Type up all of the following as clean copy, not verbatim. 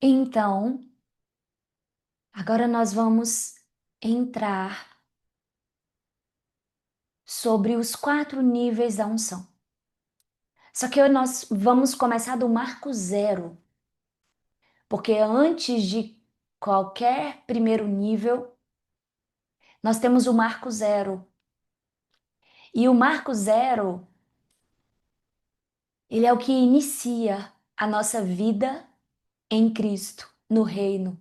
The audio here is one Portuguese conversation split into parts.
Então, agora nós vamos entrar sobre os 4 níveis da unção. Só que nós vamos começar do marco zero, porque antes de qualquer primeiro nível, nós temos o marco zero. E o marco zero, ele é o que inicia a nossa vida em Cristo, no reino.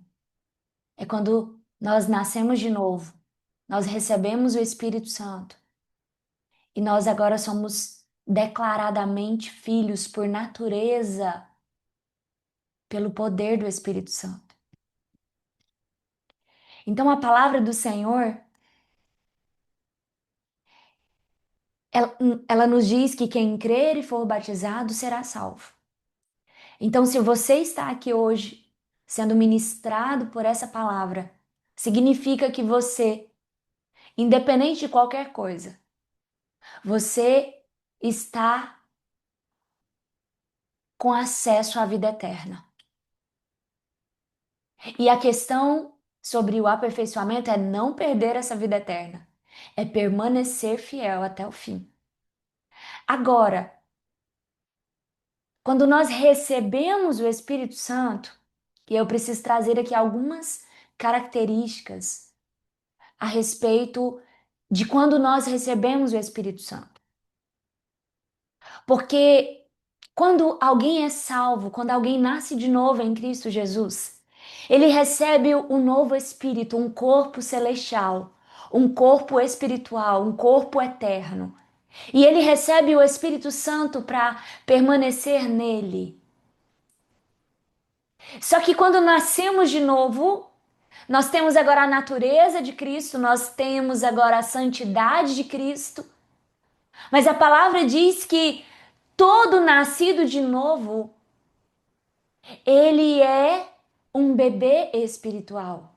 É quando nós nascemos de novo, nós recebemos o Espírito Santo. E nós agora somos declaradamente filhos por natureza, pelo poder do Espírito Santo. Então a palavra do Senhor, ela nos diz que quem crer e for batizado será salvo. Então, se você está aqui hoje sendo ministrado por essa palavra, significa que você, independente de qualquer coisa, você está com acesso à vida eterna. E a questão sobre o aperfeiçoamento é não perder essa vida eterna, é permanecer fiel até o fim. Agora, quando nós recebemos o Espírito Santo, e eu preciso trazer aqui algumas características a respeito de quando nós recebemos o Espírito Santo. Porque quando alguém é salvo, quando alguém nasce de novo em Cristo Jesus, ele recebe um novo espírito, um corpo celestial, um corpo espiritual, um corpo eterno. E ele recebe o Espírito Santo para permanecer nele. Só que quando nascemos de novo, nós temos agora a natureza de Cristo, nós temos agora a santidade de Cristo. Mas a palavra diz que todo nascido de novo, ele é um bebê espiritual.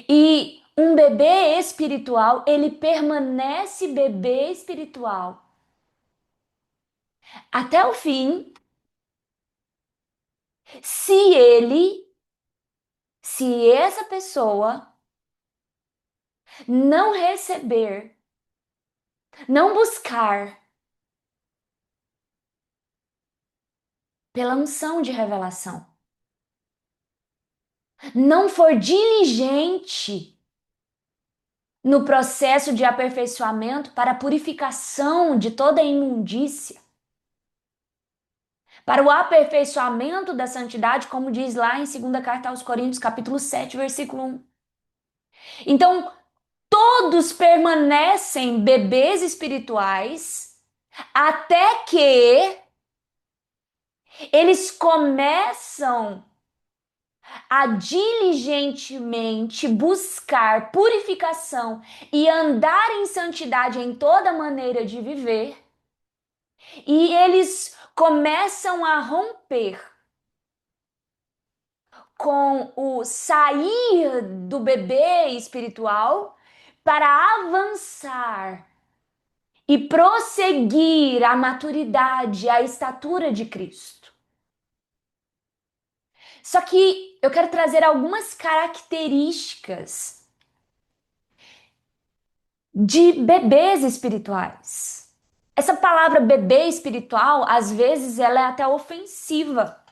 E um bebê espiritual, ele permanece bebê espiritual até o fim, se ele, se essa pessoa não receber, não buscar pela unção de revelação, não for diligente no processo de aperfeiçoamento para a purificação de toda a imundícia, para o aperfeiçoamento da santidade, como diz lá em 2ª carta aos Coríntios, capítulo 7, versículo 1. Então, todos permanecem bebês espirituais até que eles começam a diligentemente buscar purificação e andar em santidade em toda maneira de viver, e eles começam a romper com o sair do bebê espiritual para avançar e prosseguir a maturidade, a estatura de Cristo. Só que eu quero trazer algumas características de bebês espirituais. Essa palavra bebê espiritual, às vezes, ela é até ofensiva.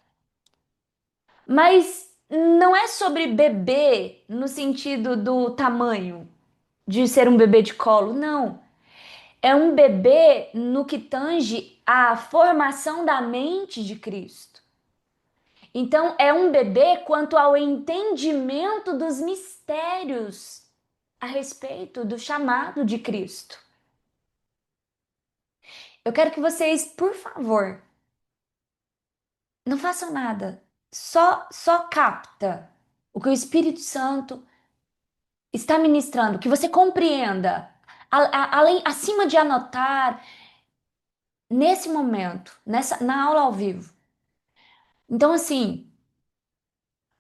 Mas não é sobre bebê no sentido do tamanho, de ser um bebê de colo, não. É um bebê no que tange a formação da mente de Cristo. Então, é um bebê quanto ao entendimento dos mistérios a respeito do chamado de Cristo. Eu quero que vocês, por favor, não façam nada. Só capta o que o Espírito Santo está ministrando, que você compreenda, além, acima de anotar, nesse momento, na aula ao vivo. Então, assim,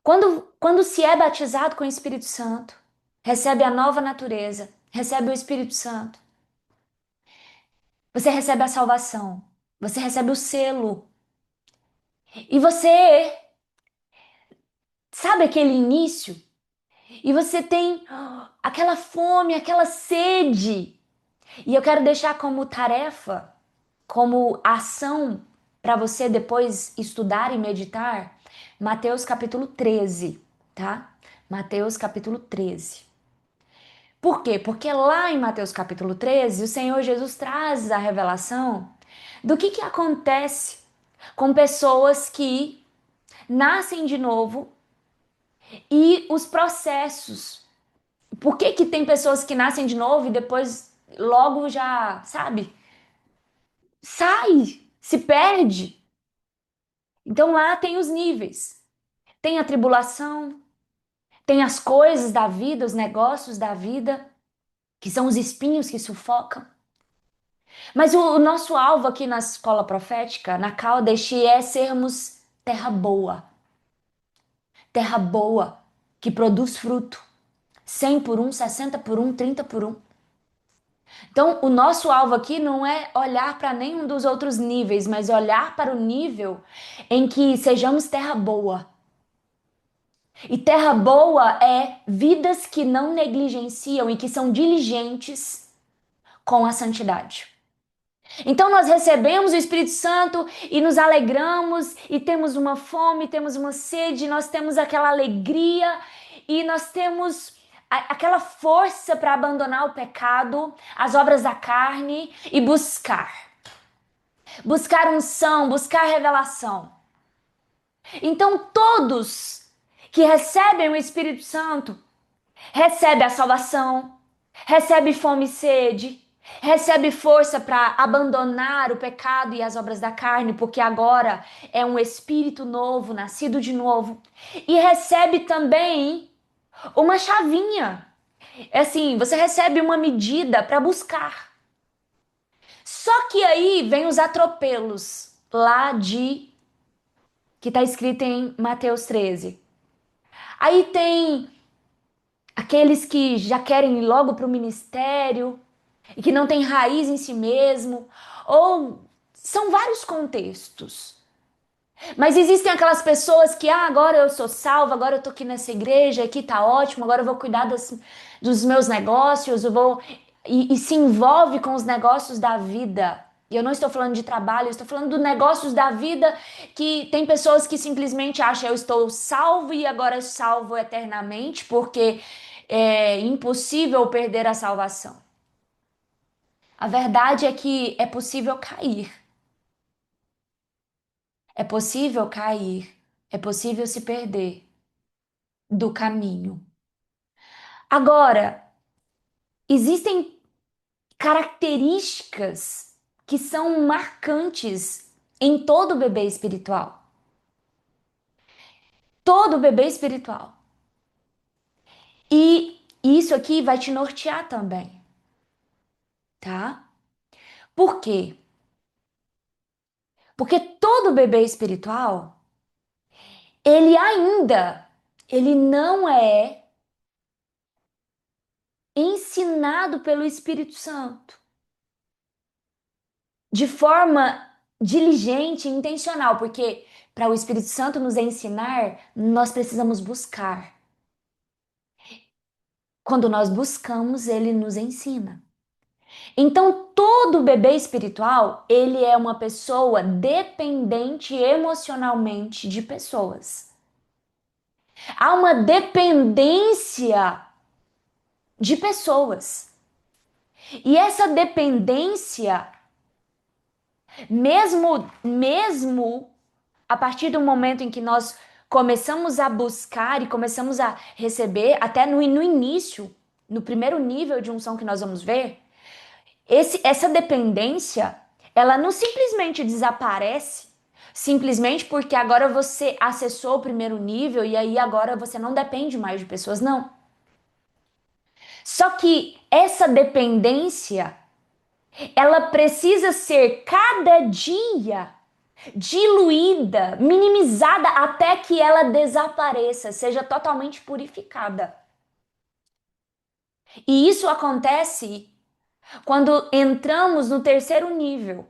quando se é batizado com o Espírito Santo, recebe a nova natureza, recebe o Espírito Santo, você recebe a salvação, você recebe o selo, e você Sabe aquele início? E você tem aquela fome, aquela sede. E eu quero deixar como tarefa, como ação para você depois estudar e meditar, Mateus capítulo 13, tá? Mateus capítulo 13. Por quê? Porque lá em Mateus capítulo 13, o Senhor Jesus traz a revelação do que acontece com pessoas que nascem de novo e os processos. Por que que tem pessoas que nascem de novo e depois logo já, sabe, sai, se perde? Então lá tem os níveis. Tem a tribulação, tem as coisas da vida, os negócios da vida, que são os espinhos que sufocam. Mas o nosso alvo aqui na escola profética, na Caldesh, é sermos terra boa, que produz fruto, 100 por um, 60 por um, 30 por um. Então, o nosso alvo aqui não é olhar para nenhum dos outros níveis, mas olhar para o nível em que sejamos terra boa. E terra boa é vidas que não negligenciam e que são diligentes com a santidade. Então nós recebemos o Espírito Santo e nos alegramos e temos uma fome, temos uma sede, nós temos aquela alegria e nós temos aquela força para abandonar o pecado, as obras da carne e buscar unção, buscar revelação. Então todos que recebem o Espírito Santo recebem a salvação, recebe fome e sede, recebe força para abandonar o pecado e as obras da carne, porque agora é um espírito novo, nascido de novo, e recebe também uma chavinha. É assim, você recebe uma medida para buscar. Só que aí vem os atropelos lá de que está escrito em Mateus 13. Aí tem aqueles que já querem ir logo para o ministério e que não tem raiz em si mesmo, ou são vários contextos. Mas existem aquelas pessoas que, agora eu sou salva, agora eu tô aqui nessa igreja, aqui tá ótimo, agora eu vou cuidar dos meus negócios, eu vou e se envolve com os negócios da vida. E eu não estou falando de trabalho, eu estou falando dos negócios da vida, que tem pessoas que simplesmente acham eu estou salvo e agora salvo eternamente, porque é impossível perder a salvação. A verdade é que é possível cair. É possível cair. É possível se perder do caminho. Agora, existem características que são marcantes em todo bebê espiritual. Todo bebê espiritual. E isso aqui vai te nortear também, tá? Por quê? Porque todo bebê espiritual, ele não é ensinado pelo Espírito Santo de forma diligente e intencional, porque para o Espírito Santo nos ensinar, nós precisamos buscar. Quando nós buscamos, ele nos ensina. Então, todo bebê espiritual, ele é uma pessoa dependente emocionalmente de pessoas. Há uma dependência de pessoas. E essa dependência, mesmo a partir do momento em que nós começamos a buscar e começamos a receber, até no início, no primeiro nível de unção que nós vamos ver, essa dependência, ela não simplesmente desaparece, simplesmente porque agora você acessou o primeiro nível e aí agora você não depende mais de pessoas, não. Só que essa dependência, ela precisa ser cada dia diluída, minimizada até que ela desapareça, seja totalmente purificada. E isso acontece quando entramos no terceiro nível,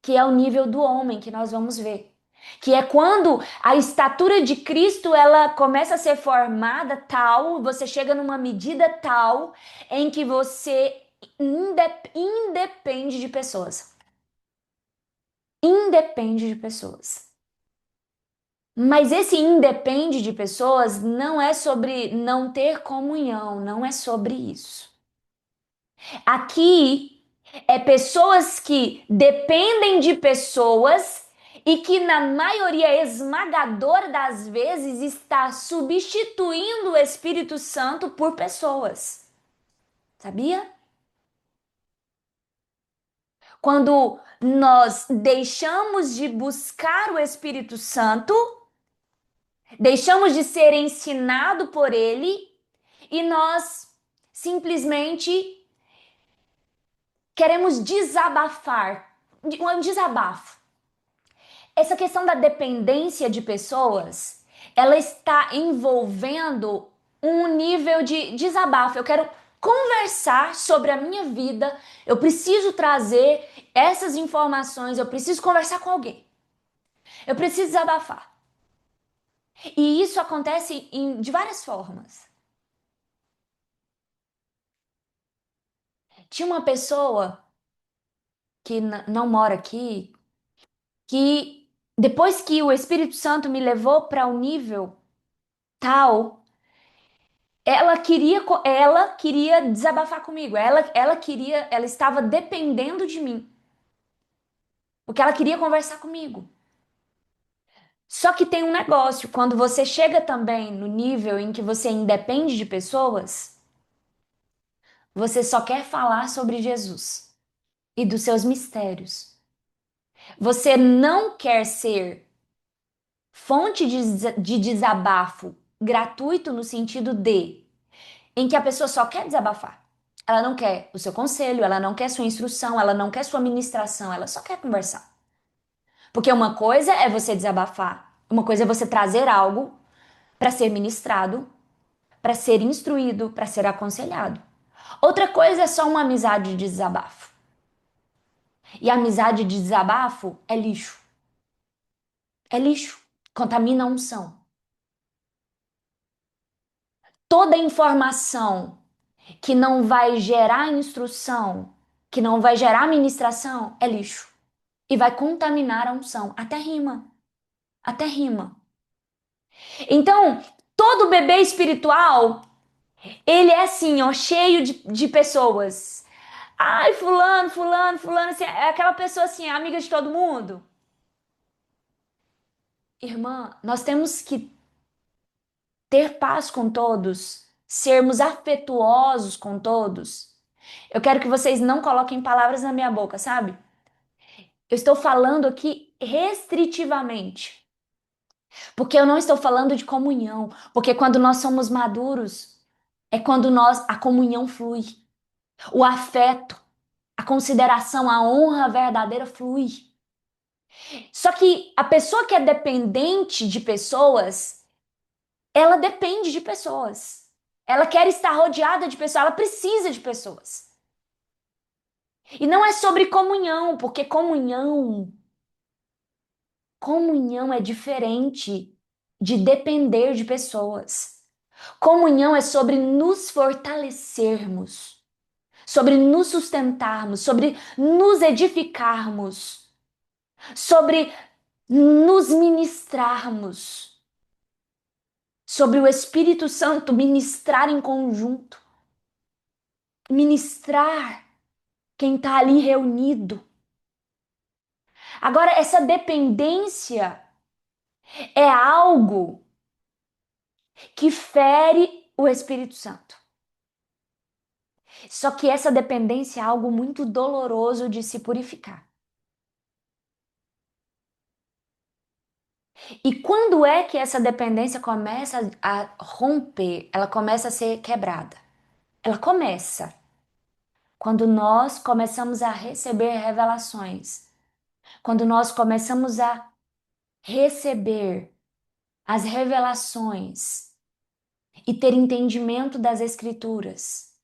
que é o nível do homem que nós vamos ver. que é quando a estatura de Cristo ela começa a ser formada tal, você chega numa medida tal em que você independe de pessoas. Independe de pessoas. Mas esse independe de pessoas não é sobre não ter comunhão, não é sobre isso. Aqui é pessoas que dependem de pessoas e que na maioria esmagadora das vezes está substituindo o Espírito Santo por pessoas. Sabia? Quando nós deixamos de buscar o Espírito Santo, deixamos de ser ensinado por ele e nós simplesmente queremos desabafar, um desabafo. Essa questão da dependência de pessoas, ela está envolvendo um nível de desabafo. Eu quero conversar sobre a minha vida, eu preciso trazer essas informações, eu preciso conversar com alguém. Eu preciso desabafar. E isso acontece de várias formas. Tinha uma pessoa que não mora aqui, que depois que o Espírito Santo me levou para um nível tal, ela queria desabafar comigo. Ela estava dependendo de mim, porque ela queria conversar comigo. Só que tem um negócio, quando você chega também no nível em que você independe de pessoas, você só quer falar sobre Jesus e dos seus mistérios. Você não quer ser fonte de desabafo gratuito no sentido de em que a pessoa só quer desabafar. Ela não quer o seu conselho, ela não quer sua instrução, ela não quer sua ministração, ela só quer conversar. Porque uma coisa é você desabafar, uma coisa é você trazer algo para ser ministrado, para ser instruído, para ser aconselhado. Outra coisa é só uma amizade de desabafo. E a amizade de desabafo é lixo. É lixo. Contamina a unção. Toda informação que não vai gerar instrução, que não vai gerar ministração, é lixo. E vai contaminar a unção. Até rima. Até rima. Então, todo bebê espiritual, ele é assim, ó, cheio de pessoas. Ai, fulano, fulano, fulano, assim, é aquela pessoa assim, amiga de todo mundo. Irmã, nós temos que ter paz com todos, sermos afetuosos com todos. Eu quero que vocês não coloquem palavras na minha boca, sabe? Eu estou falando aqui restritivamente, porque eu não estou falando de comunhão, porque quando nós somos maduros, é quando a comunhão flui, o afeto, a consideração, a honra verdadeira flui. Só que a pessoa que é dependente de pessoas, ela depende de pessoas. Ela quer estar rodeada de pessoas, ela precisa de pessoas. E não é sobre comunhão, porque comunhão é diferente de depender de pessoas. Comunhão é sobre nos fortalecermos, sobre nos sustentarmos, sobre nos edificarmos, sobre nos ministrarmos, sobre o Espírito Santo ministrar em conjunto, ministrar quem está ali reunido. Agora, essa dependência é algo que fere o Espírito Santo. Só que essa dependência é algo muito doloroso de se purificar. E quando é que essa dependência começa a romper, ela começa a ser quebrada? Ela começa quando nós começamos a receber revelações, quando nós começamos a receber as revelações e ter entendimento das Escrituras.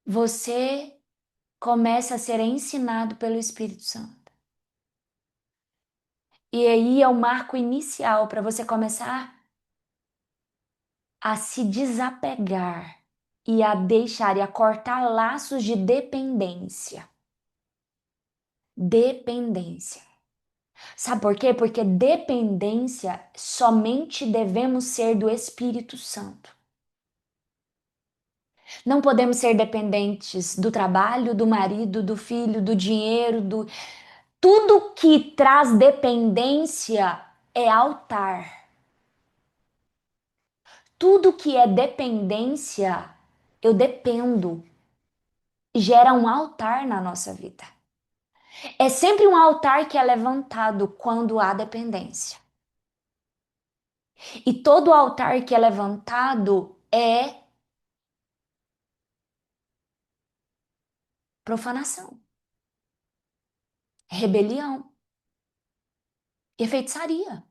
Você começa a ser ensinado pelo Espírito Santo. E aí é o marco inicial para você começar a se desapegar e a deixar e a cortar laços de dependência. Dependência. Sabe por quê? Porque dependência somente devemos ser do Espírito Santo. Não podemos ser dependentes do trabalho, do marido, do filho, do dinheiro, do tudo que traz dependência é altar. Tudo que é dependência, eu dependo, gera um altar na nossa vida. É sempre um altar que é levantado quando há dependência. E todo altar que é levantado é profanação, rebelião e feitiçaria.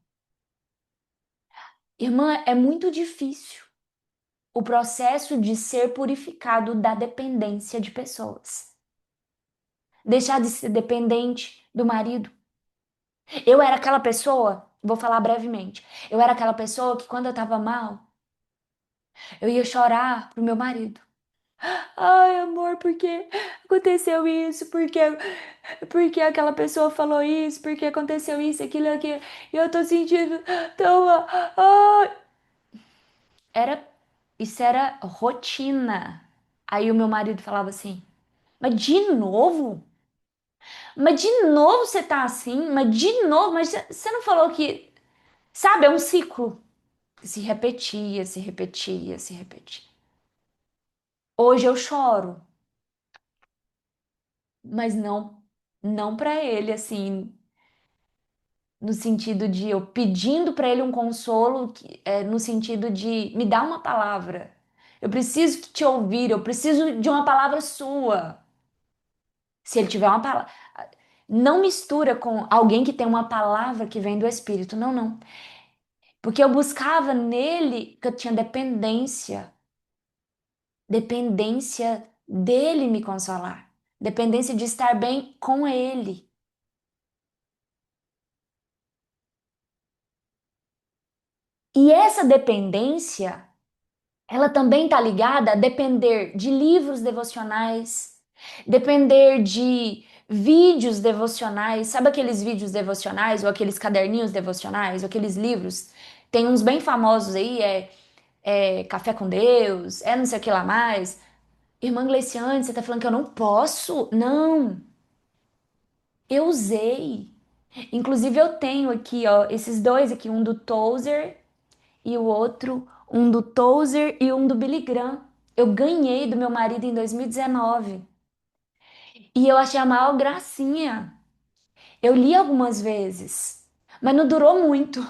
Irmã, é muito difícil o processo de ser purificado da dependência de pessoas. Deixar de ser dependente do marido. Eu era aquela pessoa, vou falar brevemente, eu era aquela pessoa que quando eu tava mal, eu ia chorar pro meu marido. Ai, amor, por que aconteceu isso? Porque aquela pessoa falou isso? Porque aconteceu isso, aquilo, aquilo? E eu tô sentindo tão. Ai. Era, isso era rotina. Aí o meu marido falava assim: Mas de novo? Mas de novo você tá assim? Mas de novo? Mas você não falou que. Sabe, é um ciclo. Se repetia, se repetia, se repetia. Hoje eu choro, mas não para ele, assim, no sentido de eu pedindo para ele um consolo, no sentido de me dar uma palavra. Eu preciso te ouvir, eu preciso de uma palavra sua. Se ele tiver uma palavra, não mistura com alguém que tem uma palavra que vem do Espírito, não, não. Porque eu buscava nele que eu tinha dependência, dependência dele me consolar, dependência de estar bem com ele. E essa dependência, ela também está ligada a depender de livros devocionais, depender de vídeos devocionais, sabe aqueles vídeos devocionais ou aqueles caderninhos devocionais, ou aqueles livros? Tem uns bem famosos aí, Café com Deus, não sei o que lá mais. Irmã Gleiciane, você tá falando que eu não posso? Não, eu usei. Inclusive eu tenho aqui, ó, esses dois aqui, um do Tozer e o outro, um do Tozer e um do Billy Graham. Eu ganhei do meu marido em 2019. E 19. E eu achei a maior gracinha. Eu li algumas vezes, mas não durou muito.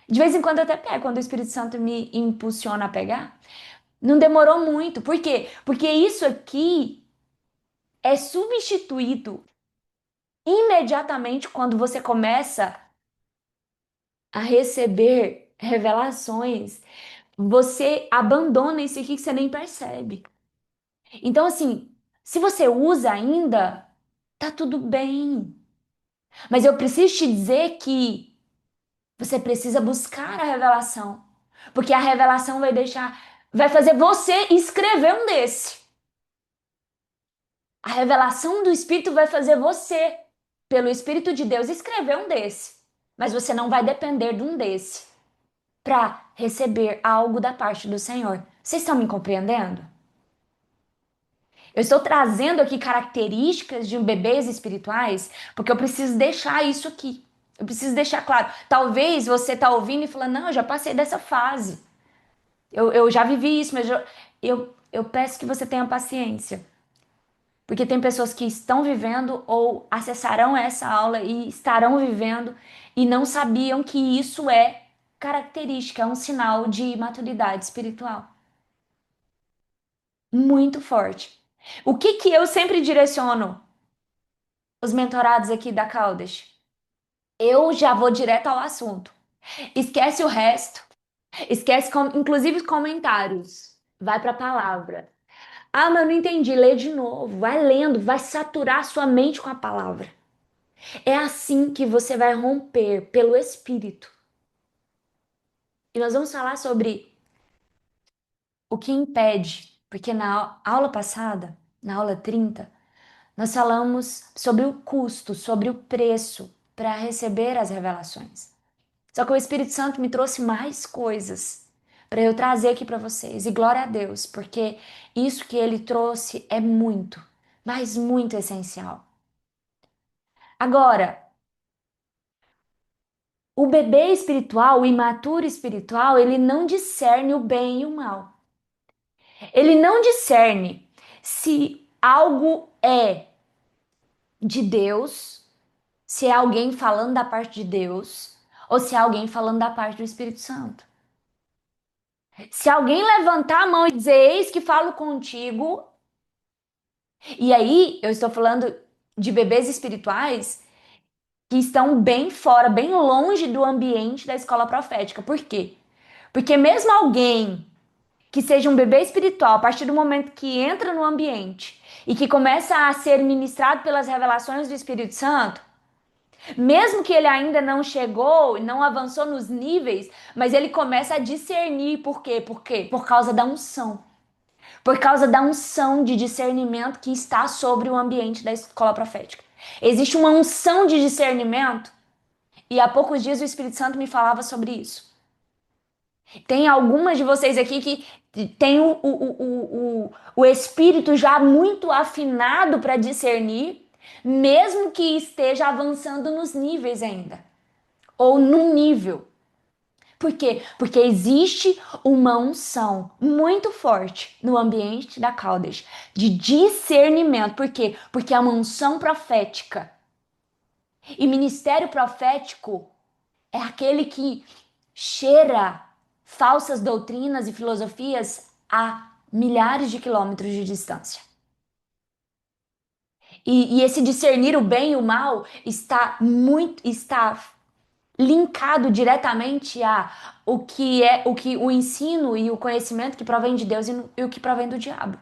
De vez em quando eu até pego, quando o Espírito Santo me impulsiona a pegar. Não demorou muito. Por quê? Porque isso aqui é substituído imediatamente quando você começa a receber revelações. Você abandona isso aqui que você nem percebe. Então, assim, se você usa ainda, tá tudo bem. Mas eu preciso te dizer que você precisa buscar a revelação. Porque a revelação vai fazer você escrever um desse. A revelação do Espírito vai fazer você, pelo Espírito de Deus, escrever um desse. Mas você não vai depender de um desse para receber algo da parte do Senhor. Vocês estão me compreendendo? Eu estou trazendo aqui características de bebês espirituais porque eu preciso deixar isso aqui. Eu preciso deixar claro. Talvez você está ouvindo e falando, não, eu já passei dessa fase. Eu já vivi isso, mas eu peço que você tenha paciência. Porque tem pessoas que estão vivendo ou acessarão essa aula e estarão vivendo e não sabiam que isso é característica, é um sinal de maturidade espiritual muito forte. O que que eu sempre direciono os mentorados aqui da Caldas? Eu já vou direto ao assunto. Esquece o resto. Esquece, inclusive, os comentários. Vai para a palavra. Ah, mas eu não entendi. Lê de novo. Vai lendo, vai saturar sua mente com a palavra. É assim que você vai romper pelo Espírito. E nós vamos falar sobre o que impede, porque na aula passada, na aula 30, nós falamos sobre o custo, sobre o preço para receber as revelações. Só que o Espírito Santo me trouxe mais coisas para eu trazer aqui para vocês. E glória a Deus, porque isso que ele trouxe é muito, mas muito essencial. Agora, o bebê espiritual, o imaturo espiritual, ele não discerne o bem e o mal. Ele não discerne se algo é de Deus, se é alguém falando da parte de Deus, ou se é alguém falando da parte do Espírito Santo. Se alguém levantar a mão e dizer, eis que falo contigo, e aí eu estou falando de bebês espirituais que estão bem fora, bem longe do ambiente da escola profética. Por quê? Porque mesmo alguém que seja um bebê espiritual, a partir do momento que entra no ambiente e que começa a ser ministrado pelas revelações do Espírito Santo, mesmo que ele ainda não chegou, não avançou nos níveis, mas ele começa a discernir. Por quê? Por quê? Por causa da unção. Por causa da unção de discernimento que está sobre o ambiente da escola profética. Existe uma unção de discernimento e há poucos dias o Espírito Santo me falava sobre isso. Tem algumas de vocês aqui que tem o espírito já muito afinado para discernir, mesmo que esteja avançando nos níveis ainda, ou num nível. Por quê? Porque existe uma unção muito forte no ambiente da Caldas de discernimento. Por quê? Porque é uma unção profética. E ministério profético é aquele que cheira falsas doutrinas e filosofias a milhares de quilômetros de distância. E esse discernir o bem e o mal está linkado diretamente a o ensino e o conhecimento que provém de Deus e o que provém do diabo.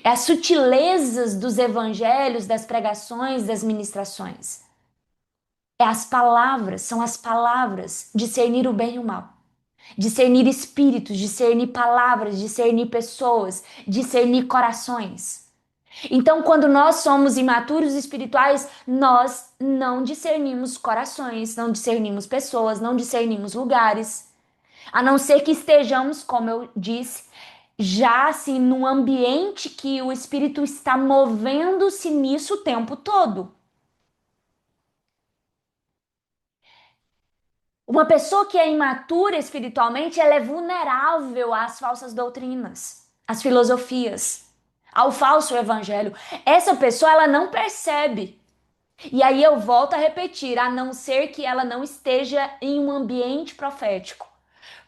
É as sutilezas dos evangelhos, das pregações, das ministrações. É as palavras, são as palavras, discernir o bem e o mal. Discernir espíritos, discernir palavras, discernir pessoas, discernir corações. Então, quando nós somos imaturos espirituais, nós não discernimos corações, não discernimos pessoas, não discernimos lugares. A não ser que estejamos, como eu disse, já assim num ambiente que o espírito está movendo-se nisso o tempo todo. Uma pessoa que é imatura espiritualmente, ela é vulnerável às falsas doutrinas, às filosofias, ao falso evangelho. Essa pessoa, ela não percebe. E aí eu volto a repetir, a não ser que ela não esteja em um ambiente profético.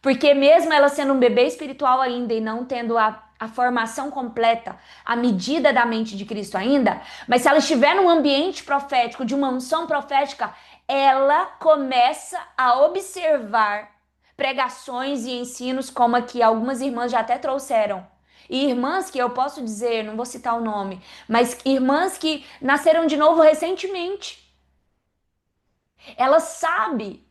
Porque mesmo ela sendo um bebê espiritual ainda e não tendo a formação completa, a medida da mente de Cristo ainda, mas se ela estiver num ambiente profético, de uma unção profética, ela começa a observar pregações e ensinos como aqui algumas irmãs já até trouxeram. E irmãs que eu posso dizer, não vou citar o nome, mas irmãs que nasceram de novo recentemente. Elas sabem.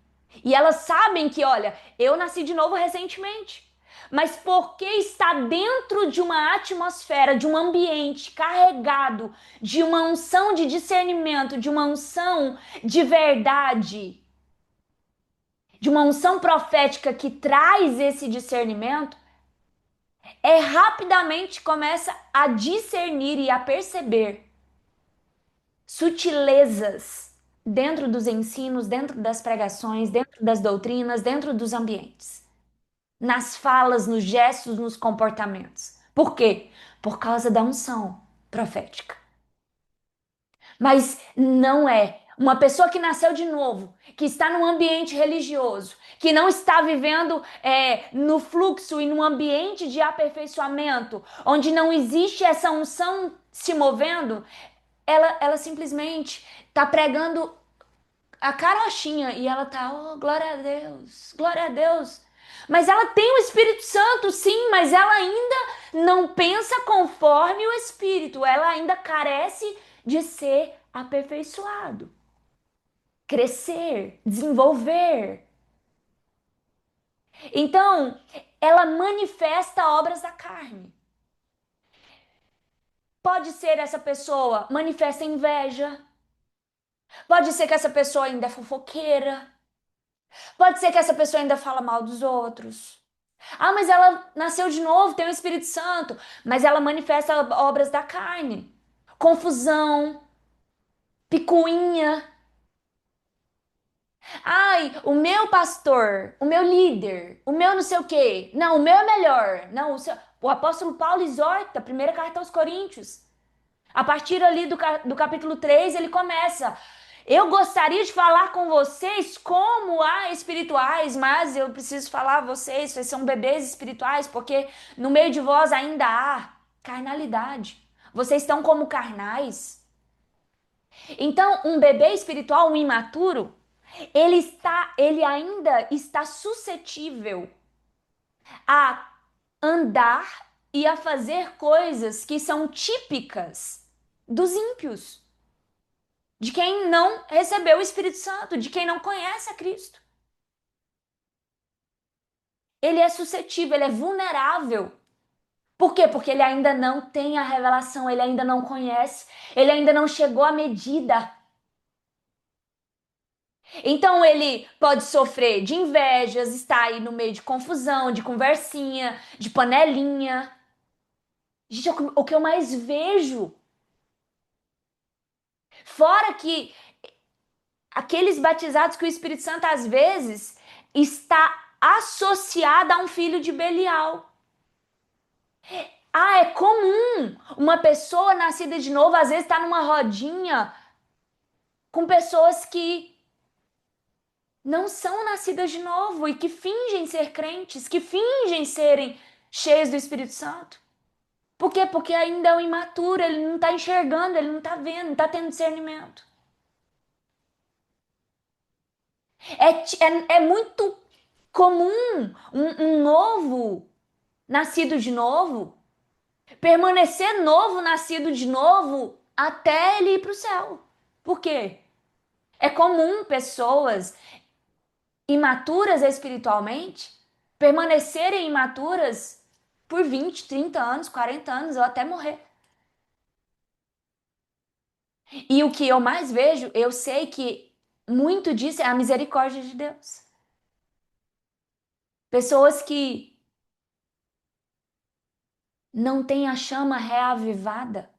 E elas sabem que, olha, eu nasci de novo recentemente. Mas porque está dentro de uma atmosfera, de um ambiente carregado de uma unção de discernimento, de uma unção de verdade, de uma unção profética que traz esse discernimento, rapidamente começa a discernir e a perceber sutilezas dentro dos ensinos, dentro das pregações, dentro das doutrinas, dentro dos ambientes, nas falas, nos gestos, nos comportamentos. Por quê? Por causa da unção profética. Mas não é uma pessoa que nasceu de novo, que está num ambiente religioso, que não está vivendo no fluxo e num ambiente de aperfeiçoamento, onde não existe essa unção se movendo, ela simplesmente está pregando a carochinha e ela tá, oh, glória a Deus, glória a Deus. Mas ela tem o Espírito Santo, sim, mas ela ainda não pensa conforme o Espírito, ela ainda carece de ser aperfeiçoado. crescer, desenvolver. Então, ela manifesta obras da carne. Pode ser essa pessoa manifesta inveja, pode ser que essa pessoa ainda é fofoqueira, pode ser que essa pessoa ainda fala mal dos outros. Ah, mas ela nasceu de novo, tem o Espírito Santo, mas ela manifesta obras da carne. Confusão, picuinha. Ai, o meu pastor, o meu líder, o meu não sei o quê. Não, o meu é melhor. Não, o apóstolo Paulo exorta, primeira carta aos Coríntios. A partir ali do capítulo 3, ele começa. Eu gostaria de falar com vocês como há espirituais, mas eu preciso falar a vocês, vocês são bebês espirituais, porque no meio de vós ainda há carnalidade. Vocês estão como carnais. Então, um bebê espiritual, um imaturo, ele ainda está suscetível a andar e a fazer coisas que são típicas dos ímpios, de quem não recebeu o Espírito Santo, de quem não conhece a Cristo. Ele é suscetível, ele é vulnerável. Por quê? Porque ele ainda não tem a revelação, ele ainda não conhece, ele ainda não chegou à medida. Então ele pode sofrer de invejas, estar aí no meio de confusão, de conversinha, de panelinha. Gente, o que eu mais vejo. Fora que aqueles batizados que o Espírito Santo às vezes está associado a um filho de Belial. Ah, é comum uma pessoa nascida de novo às vezes estar numa rodinha com pessoas que não são nascidas de novo e que fingem ser crentes, que fingem serem cheios do Espírito Santo. Por quê? Porque ainda é um imaturo, ele não está enxergando, ele não está vendo, não está tendo discernimento. É muito comum um novo nascido de novo permanecer novo, nascido de novo, até ele ir para o céu. Por quê? É comum pessoas imaturas espiritualmente permanecerem imaturas por 20, 30 anos, 40 anos ou até morrer. E o que eu mais vejo, eu sei que muito disso é a misericórdia de Deus. Pessoas que não têm a chama reavivada,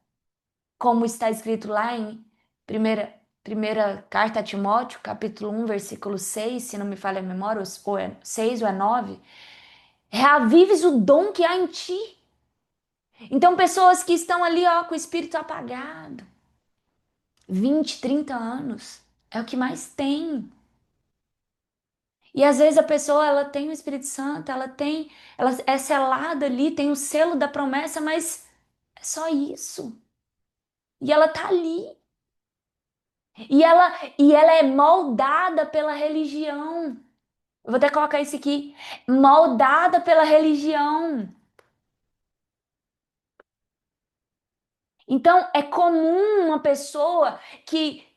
como está escrito lá em primeira carta a Timóteo, capítulo 1, versículo 6, se não me falha a memória, ou é 6 ou é 9. Reavives o dom que há em ti. Então, pessoas que estão ali, ó, com o espírito apagado, 20, 30 anos, é o que mais tem. E às vezes a pessoa, ela tem o Espírito Santo, ela é selada ali, tem o selo da promessa, mas é só isso. E ela tá ali. E ela, e ela é moldada pela religião. Eu vou até colocar isso aqui. Moldada pela religião. Então, é comum uma pessoa que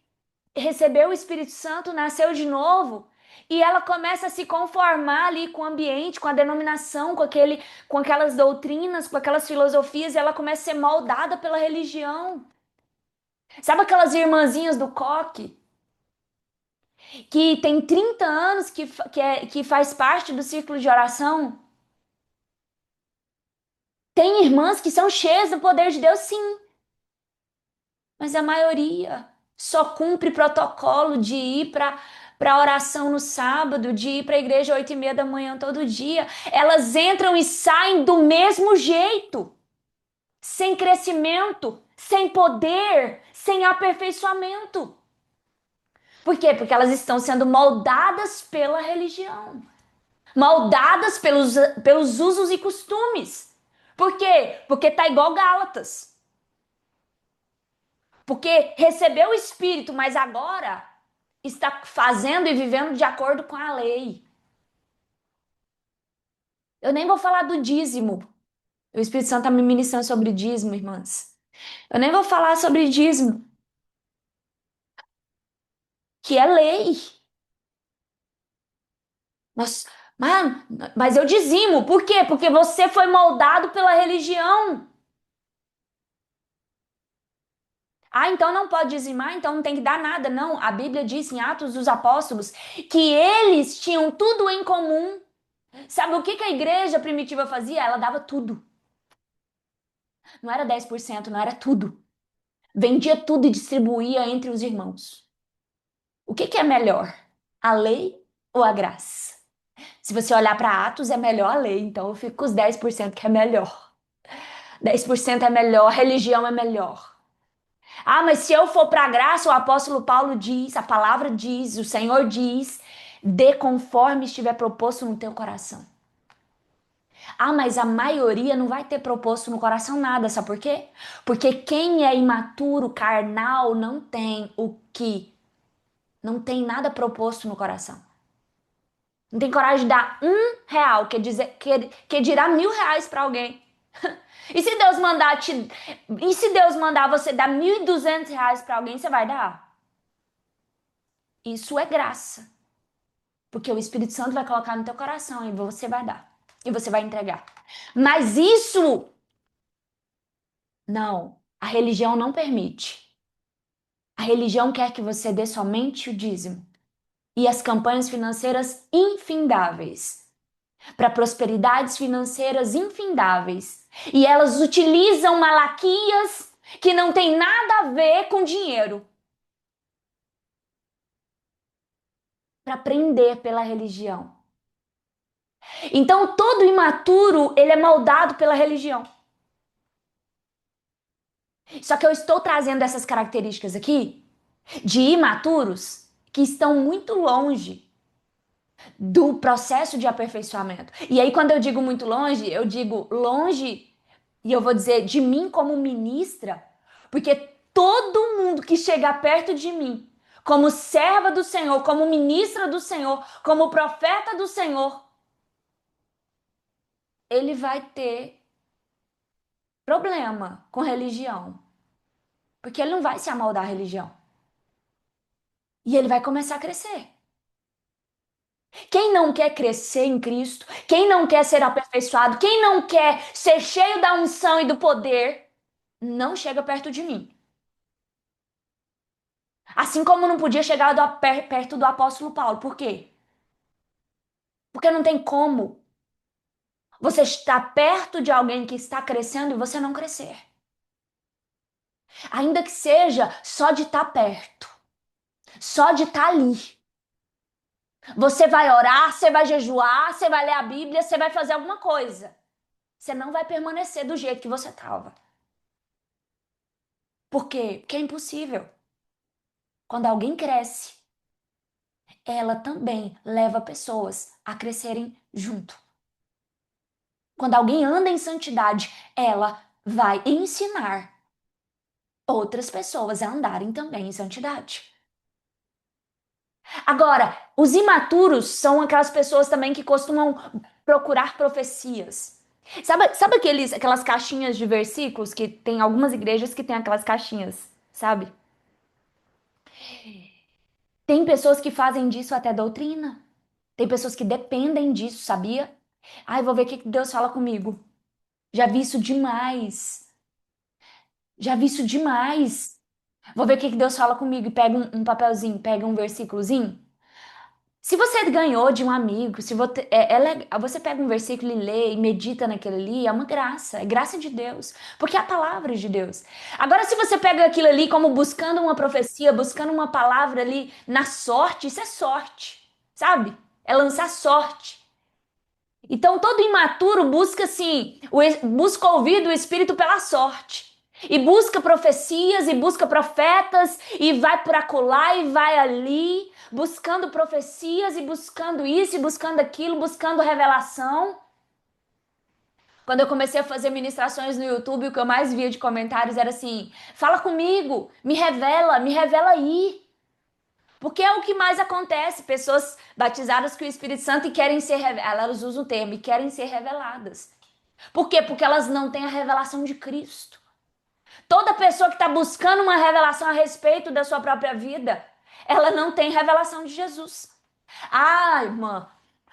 recebeu o Espírito Santo, nasceu de novo, e ela começa a se conformar ali com o ambiente, com a denominação, com aquelas doutrinas, com aquelas filosofias, e ela começa a ser moldada pela religião. Sabe aquelas irmãzinhas do coque? Que tem 30 anos que faz parte do círculo de oração? Tem irmãs que são cheias do poder de Deus, sim, mas a maioria só cumpre protocolo de ir para oração no sábado, de ir para a igreja 8:30 da manhã todo dia. Elas entram e saem do mesmo jeito, sem crescimento, sem poder, sem aperfeiçoamento. Por quê? Porque elas estão sendo moldadas pela religião, moldadas pelos usos e costumes. Por quê? Porque tá igual Gálatas. Porque recebeu o Espírito, mas agora está fazendo e vivendo de acordo com a lei. Eu nem vou falar do dízimo. O Espírito Santo está me ministrando sobre dízimo, irmãs. Eu nem vou falar sobre dízimo. que é lei. Nós, mas, mas eu dizimo, por quê? Porque você foi moldado pela religião. Ah, então não pode dizimar, então não tem que dar nada. Não, a Bíblia diz em Atos dos Apóstolos que eles tinham tudo em comum. Sabe o que que a igreja primitiva fazia? Ela dava tudo. Não era 10%, não era tudo. Vendia tudo e distribuía entre os irmãos. O que que é melhor? A lei ou a graça? Se você olhar para Atos, é melhor a lei, então eu fico com os 10% que é melhor. 10% é melhor, a religião é melhor. Ah, mas se eu for para a graça, o apóstolo Paulo diz, a palavra diz, o Senhor diz, dê conforme estiver proposto no teu coração. Ah, mas a maioria não vai ter proposto no coração nada, sabe por quê? Porque quem é imaturo, carnal, não tem o que? Não tem nada proposto no coração. Não tem coragem de dar R$ 1, que dirá R$ 1.000 para alguém. E se Deus mandar e se Deus mandar você dar R$ 1.200 para alguém, você vai dar? Isso é graça. Porque o Espírito Santo vai colocar no teu coração e você vai dar. E você vai entregar. Mas isso não. A religião não permite. A religião quer que você dê somente o dízimo. E as campanhas financeiras infindáveis. Para prosperidades financeiras infindáveis. E elas utilizam Malaquias que não tem nada a ver com dinheiro para prender pela religião. Então todo imaturo, ele é moldado pela religião. Só que eu estou trazendo essas características aqui de imaturos que estão muito longe do processo de aperfeiçoamento. E aí, quando eu digo muito longe, eu digo longe, e eu vou dizer de mim como ministra, porque todo mundo que chegar perto de mim, como serva do Senhor, como ministra do Senhor, como profeta do Senhor, ele vai ter problema com religião, porque ele não vai se amoldar à religião. E ele vai começar a crescer. Quem não quer crescer em Cristo, quem não quer ser aperfeiçoado, quem não quer ser cheio da unção e do poder, não chega perto de mim. Assim como não podia chegar perto do apóstolo Paulo. Por quê? Porque não tem como você estar perto de alguém que está crescendo e você não crescer. Ainda que seja só de estar perto, só de estar ali. Você vai orar, você vai jejuar, você vai ler a Bíblia, você vai fazer alguma coisa. Você não vai permanecer do jeito que você estava. Por quê? Porque é impossível. Quando alguém cresce, ela também leva pessoas a crescerem junto. Quando alguém anda em santidade, ela vai ensinar outras pessoas a andarem também em santidade. Agora, os imaturos são aquelas pessoas também que costumam procurar profecias. Sabe aquelas caixinhas de versículos que tem algumas igrejas que tem aquelas caixinhas, sabe? Tem pessoas que fazem disso até doutrina. Tem pessoas que dependem disso, sabia? Ai, vou ver o que Deus fala comigo. Já vi isso demais. Já vi isso demais. Vou ver o que Deus fala comigo e pega um papelzinho, pega um versículozinho. Se você ganhou de um amigo, se você, você pega um versículo e lê e medita naquele ali, é uma graça, é graça de Deus, porque é a palavra de Deus. Agora, se você pega aquilo ali como buscando uma profecia, buscando uma palavra ali na sorte, isso é sorte, sabe? É lançar sorte. Então, todo imaturo busca assim, busca ouvir do Espírito pela sorte. E busca profecias e busca profetas e vai por acolá e vai ali, buscando profecias e buscando isso e buscando aquilo, buscando revelação. Quando eu comecei a fazer ministrações no YouTube, o que eu mais via de comentários era assim: fala comigo, me revela aí. Porque é o que mais acontece, pessoas batizadas com o Espírito Santo e querem ser reveladas, elas usam o termo, e querem ser reveladas. Por quê? Porque elas não têm a revelação de Cristo. Toda pessoa que está buscando uma revelação a respeito da sua própria vida, ela não tem revelação de Jesus. Ah, irmã,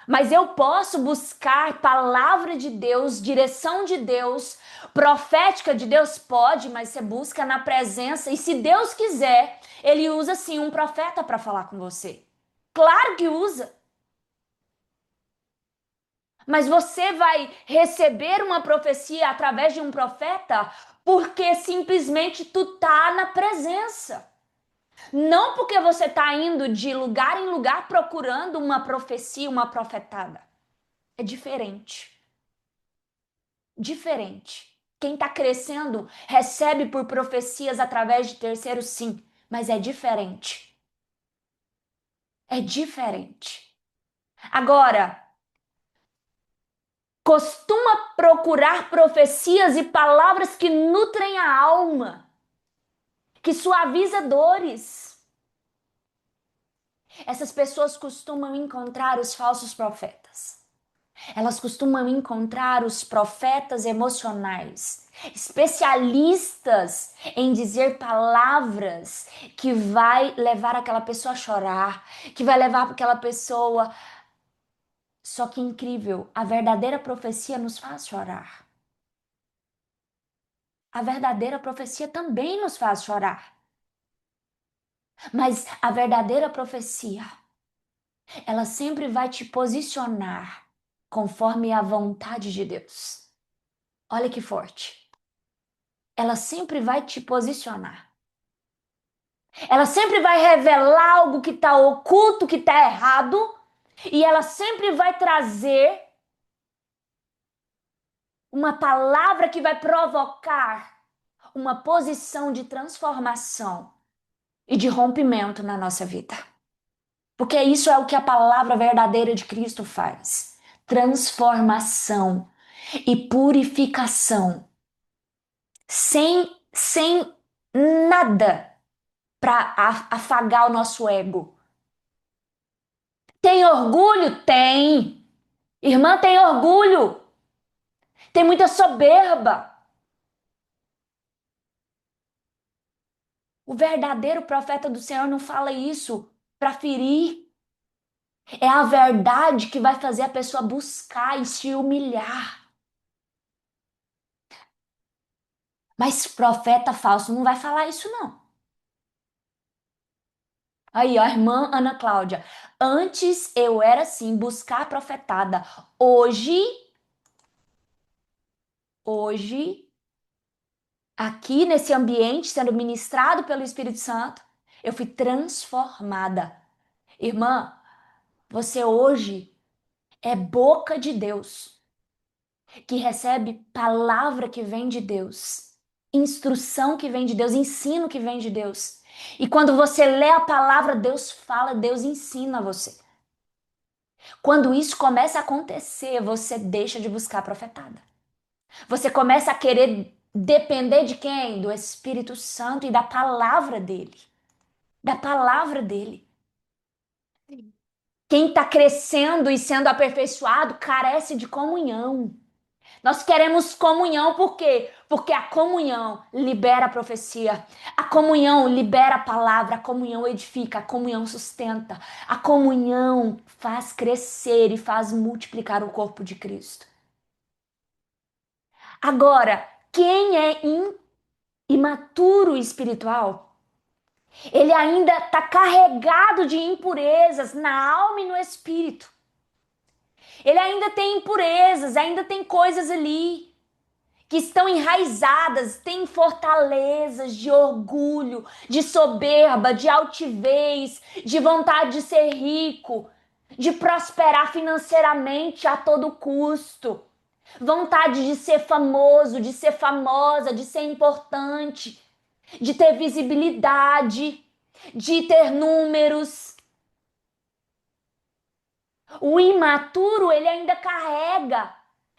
mas eu posso buscar palavra de Deus, direção de Deus, profética de Deus? Pode, mas você busca na presença. E se Deus quiser, ele usa sim um profeta para falar com você. Claro que usa. Mas você vai receber uma profecia através de um profeta porque simplesmente tu tá na presença. Não porque você tá indo de lugar em lugar procurando uma profecia, uma profetada. É diferente. Diferente. Quem está crescendo recebe por profecias através de terceiros, sim, mas é diferente. É diferente. Agora, costuma procurar profecias e palavras que nutrem a alma, que suaviza dores. Essas pessoas costumam encontrar os falsos profetas. Elas costumam encontrar os profetas emocionais, especialistas em dizer palavras que vai levar aquela pessoa a chorar, que vai levar aquela pessoa. Só que incrível, a verdadeira profecia nos faz chorar. A verdadeira profecia também nos faz chorar. Mas a verdadeira profecia, ela sempre vai te posicionar conforme a vontade de Deus. Olha que forte. Ela sempre vai te posicionar. Ela sempre vai revelar algo que está oculto, que está errado, e ela sempre vai trazer uma palavra que vai provocar uma posição de transformação e de rompimento na nossa vida. Porque isso é o que a palavra verdadeira de Cristo faz. Transformação e purificação. Sem nada para afagar o nosso ego. Tem orgulho? Tem. Irmã, tem orgulho. Tem muita soberba. O verdadeiro profeta do Senhor não fala isso para ferir. É a verdade que vai fazer a pessoa buscar e se humilhar. Mas profeta falso não vai falar isso, não. Aí, ó, a irmã Ana Cláudia. Antes eu era assim, buscar profetada. Hoje, aqui nesse ambiente, sendo ministrado pelo Espírito Santo, eu fui transformada. Irmã, você hoje é boca de Deus, que recebe palavra que vem de Deus, instrução que vem de Deus, ensino que vem de Deus. E quando você lê a palavra, Deus fala, Deus ensina você. Quando isso começa a acontecer, você deixa de buscar a profetada. Você começa a querer depender de quem? Do Espírito Santo e da palavra dele. Da palavra dele. Quem está crescendo e sendo aperfeiçoado carece de comunhão. Nós queremos comunhão por quê? Porque a comunhão libera a profecia, a comunhão libera a palavra, a comunhão edifica, a comunhão sustenta, a comunhão faz crescer e faz multiplicar o corpo de Cristo. Agora, quem é imaturo espiritual, ele ainda está carregado de impurezas na alma e no espírito. Ele ainda tem impurezas, ainda tem coisas ali que estão enraizadas, tem fortalezas de orgulho, de soberba, de altivez, de vontade de ser rico, de prosperar financeiramente a todo custo, vontade de ser famoso, de ser famosa, de ser importante, de ter visibilidade, de ter números. O imaturo, ele ainda carrega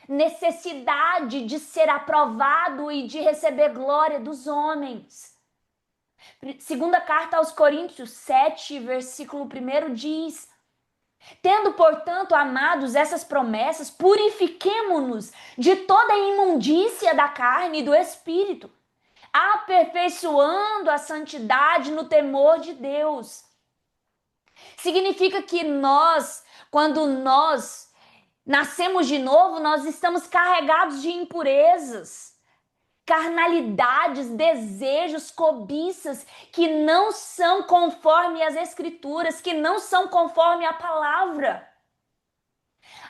necessidade de ser aprovado e de receber glória dos homens. Segunda carta aos Coríntios 7, versículo 1 diz: tendo, portanto, amados essas promessas, purifiquemo-nos de toda a imundícia da carne e do espírito, aperfeiçoando a santidade no temor de Deus. Significa que quando nós nascemos de novo, nós estamos carregados de impurezas, carnalidades, desejos, cobiças que não são conforme as Escrituras, que não são conforme a palavra.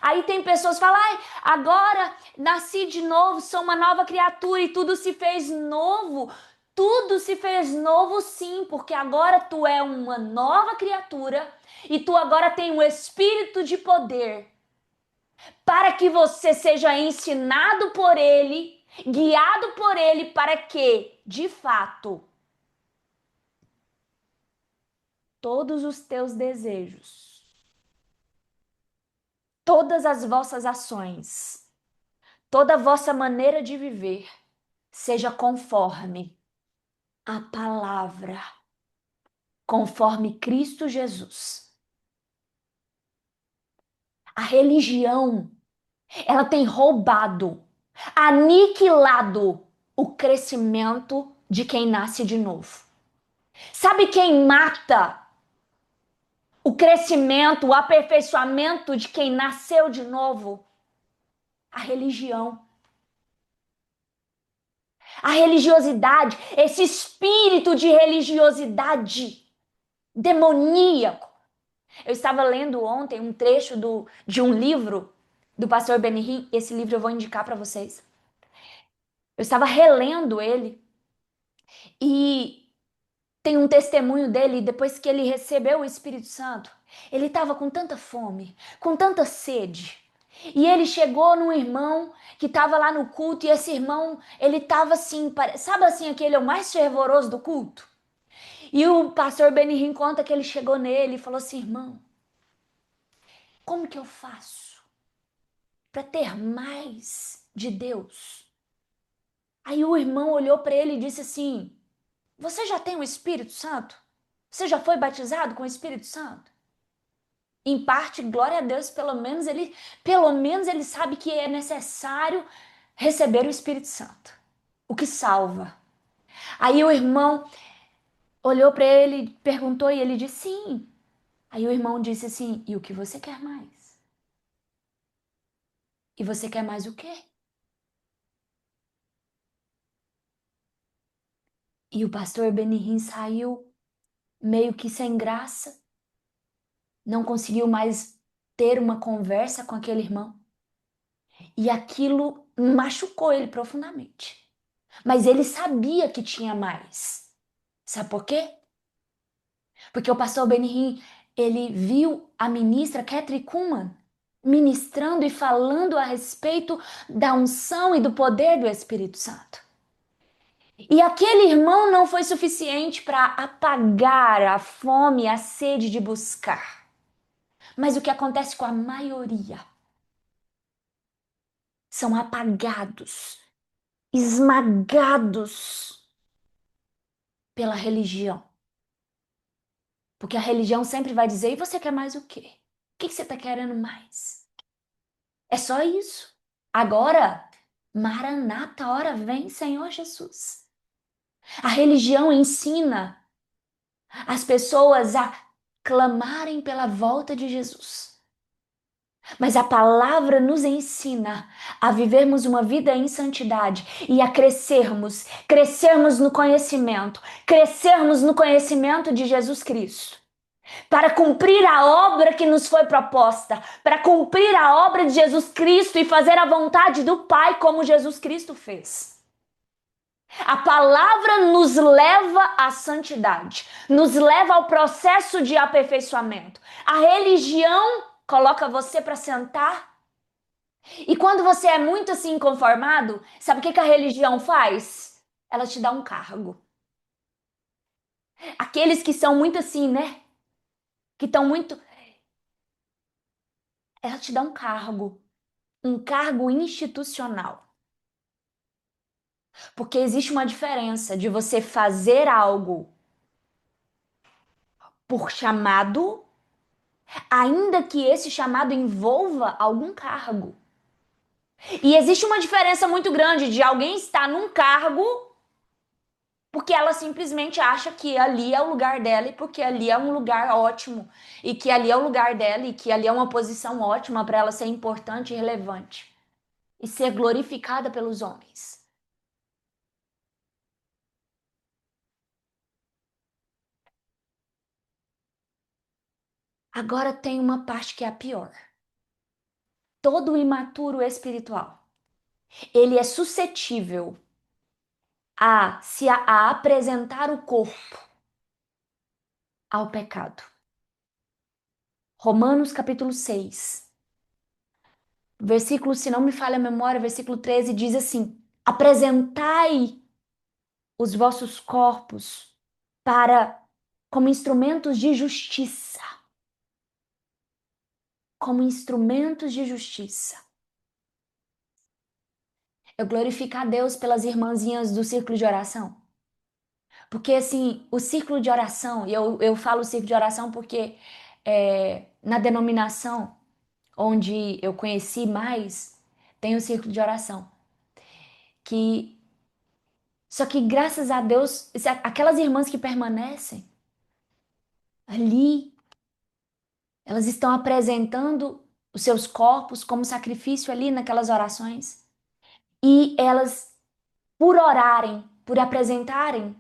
Aí tem pessoas que falam, ai, agora nasci de novo, sou uma nova criatura e tudo se fez novo. Tudo se fez novo sim, porque agora tu é uma nova criatura e tu agora tem um espírito de poder para que você seja ensinado por ele, guiado por ele para que, de fato, todos os teus desejos, todas as vossas ações, toda a vossa maneira de viver seja conforme a palavra, conforme Cristo Jesus. A religião, ela tem roubado, aniquilado o crescimento de quem nasce de novo. Sabe quem mata o crescimento, o aperfeiçoamento de quem nasceu de novo? A religião. A religiosidade, esse espírito de religiosidade demoníaco. Eu estava lendo ontem um trecho de um livro do pastor Benny Hinn. Esse livro eu vou indicar para vocês. Eu estava relendo ele e tem um testemunho dele depois que ele recebeu o Espírito Santo. Ele estava com tanta fome, com tanta sede. E ele chegou num irmão que estava lá no culto e esse irmão, ele estava assim, sabe assim, aquele é o mais fervoroso do culto? E o pastor Benny Hinn conta que ele chegou nele e falou assim, irmão, como que eu faço para ter mais de Deus? Aí o irmão olhou para ele e disse assim, você já tem o Espírito Santo? Você já foi batizado com o Espírito Santo? Em parte, glória a Deus, pelo menos ele sabe que é necessário receber o Espírito Santo, o que salva. Aí o irmão olhou para ele, perguntou e ele disse sim. Aí o irmão disse assim: "E o que você quer mais? E você quer mais o quê?" E o pastor Benihim saiu meio que sem graça, não conseguiu mais ter uma conversa com aquele irmão. E aquilo machucou ele profundamente. Mas ele sabia que tinha mais. Sabe por quê? Porque o pastor Benihim, ele viu a ministra Kathryn Kuhlman ministrando e falando a respeito da unção e do poder do Espírito Santo. E aquele irmão não foi suficiente para apagar a fome, a sede de buscar. Mas o que acontece com a maioria? São apagados, esmagados pela religião. Porque a religião sempre vai dizer: e você quer mais o quê? O que você está querendo mais? É só isso. Agora, Maranata, hora vem, Senhor Jesus. A religião ensina as pessoas a clamarem pela volta de Jesus. Mas a palavra nos ensina a vivermos uma vida em santidade e a crescermos no conhecimento de Jesus Cristo, para cumprir a obra que nos foi proposta, para cumprir a obra de Jesus Cristo e fazer a vontade do Pai como Jesus Cristo fez. A palavra nos leva à santidade, nos leva ao processo de aperfeiçoamento. A religião coloca você para sentar. E quando você é muito assim inconformado, sabe o que a religião faz? Ela te dá um cargo. Aqueles que são muito assim, né? Que estão muito. Ela te dá um cargo institucional. Porque existe uma diferença de você fazer algo por chamado, ainda que esse chamado envolva algum cargo. E existe uma diferença muito grande de alguém estar num cargo Porque ela simplesmente acha que ali é o lugar dela e porque ali é um lugar ótimo e que ali é o lugar dela e que ali é uma posição ótima para ela ser importante e relevante e ser glorificada pelos homens. Agora tem uma parte que é a pior. Todo imaturo espiritual, ele é suscetível a apresentar o corpo ao pecado. Romanos capítulo 6, versículo, se não me falha a memória, versículo 13 diz assim: apresentai os vossos corpos para como instrumentos de justiça, como instrumentos de justiça. Eu glorifico a Deus pelas irmãzinhas do círculo de oração. Porque, assim, o círculo de oração, e eu falo círculo de oração porque na denominação onde eu conheci mais, tem o círculo de oração. Que, só que, graças a Deus, aquelas irmãs que permanecem ali, elas estão apresentando os seus corpos como sacrifício ali naquelas orações. E elas, por orarem, por apresentarem,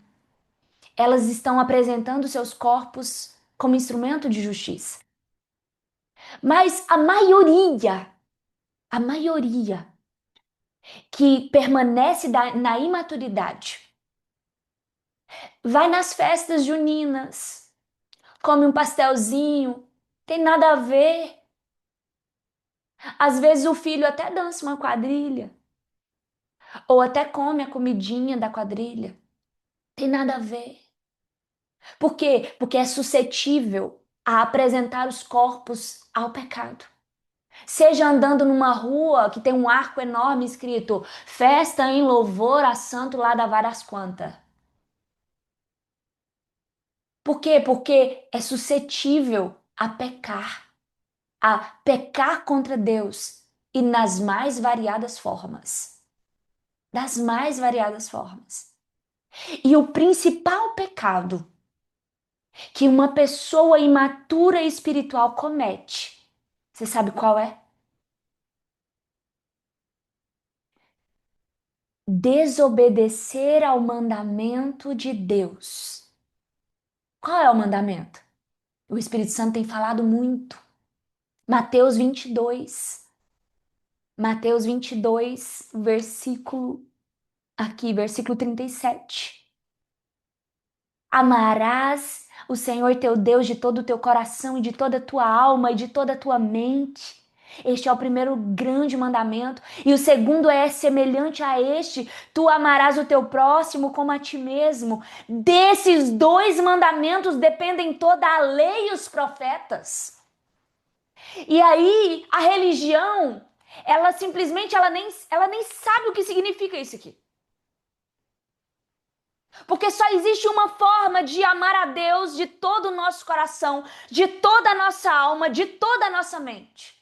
elas estão apresentando seus corpos como instrumento de justiça. Mas a maioria que permanece na imaturidade, vai nas festas juninas, come um pastelzinho, tem nada a ver. Às vezes o filho até dança uma quadrilha, ou até come a comidinha da quadrilha. Tem nada a ver. Por quê? Porque é suscetível a apresentar os corpos ao pecado. Seja andando numa rua que tem um arco enorme escrito Festa em Louvor a Santo lá da Varas Quanta. Por quê? Porque é suscetível a pecar contra Deus e nas mais variadas formas. Das mais variadas formas. E o principal pecado que uma pessoa imatura espiritual comete, você sabe qual é? Desobedecer ao mandamento de Deus. Qual é o mandamento? O Espírito Santo tem falado muito. Mateus 22. Mateus 22, versículo 37. Amarás o Senhor teu Deus de todo o teu coração e de toda a tua alma e de toda a tua mente. Este é o primeiro grande mandamento. E o segundo é semelhante a este: tu amarás o teu próximo como a ti mesmo. Desses dois mandamentos dependem toda a lei e os profetas. E aí, a religião, ela simplesmente ela nem sabe o que significa isso aqui. Porque só existe uma forma de amar a Deus de todo o nosso coração, de toda a nossa alma, de toda a nossa mente.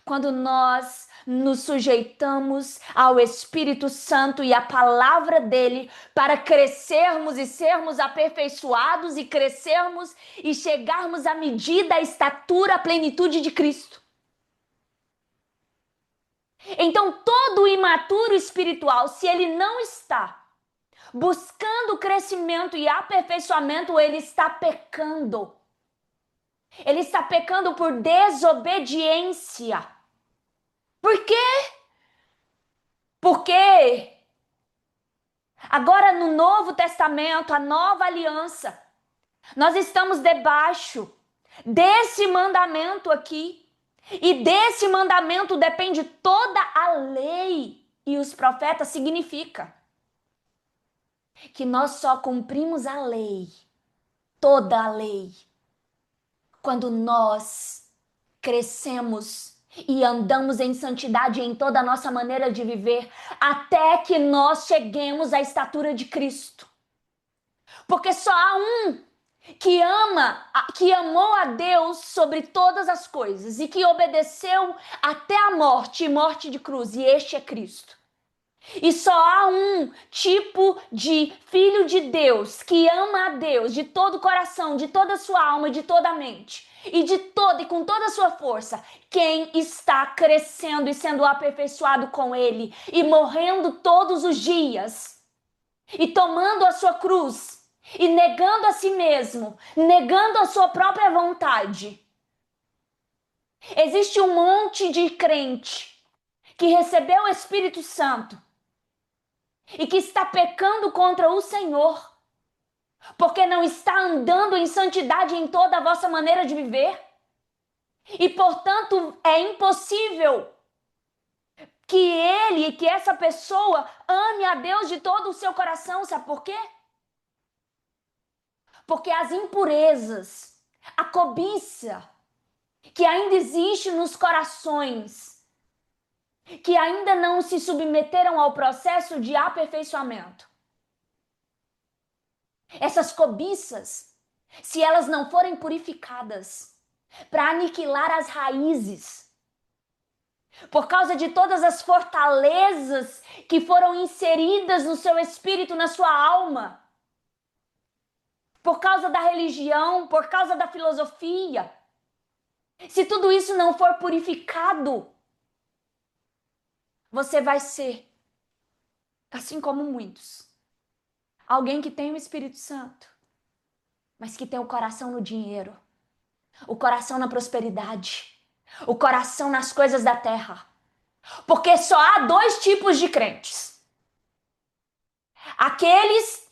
Quando nós nos sujeitamos ao Espírito Santo e à palavra dele para crescermos e sermos aperfeiçoados e crescermos e chegarmos à medida, à estatura, à plenitude de Cristo. Então, todo imaturo espiritual, se ele não está buscando crescimento e aperfeiçoamento, ele está pecando. Ele está pecando por desobediência. Por quê? Porque agora no Novo Testamento, a nova aliança, nós estamos debaixo desse mandamento aqui. E desse mandamento depende toda a lei e os profetas. Significa que nós só cumprimos a lei, toda a lei, quando nós crescemos e andamos em santidade em toda a nossa maneira de viver, até que nós cheguemos à estatura de Cristo. Porque só há um que amou a Deus sobre todas as coisas e que obedeceu até a morte e morte de cruz, e este é Cristo. E só há um tipo de filho de Deus que ama a Deus de todo o coração, de toda a sua alma, de toda a mente e com toda a sua força, quem está crescendo e sendo aperfeiçoado com ele e morrendo todos os dias e tomando a sua cruz e negando a si mesmo, negando a sua própria vontade. Existe um monte de crente que recebeu o Espírito Santo e que está pecando contra o Senhor, porque não está andando em santidade em toda a vossa maneira de viver, e portanto é impossível que essa pessoa ame a Deus de todo o seu coração. Sabe por quê? Porque as impurezas, a cobiça que ainda existe nos corações, que ainda não se submeteram ao processo de aperfeiçoamento, essas cobiças, se elas não forem purificadas para aniquilar as raízes, por causa de todas as fortalezas que foram inseridas no seu espírito, na sua alma, por causa da religião, por causa da filosofia, se tudo isso não for purificado, você vai ser, assim como muitos, alguém que tem o Espírito Santo, mas que tem o coração no dinheiro, o coração na prosperidade, o coração nas coisas da terra. Porque só há dois tipos de crentes. Aqueles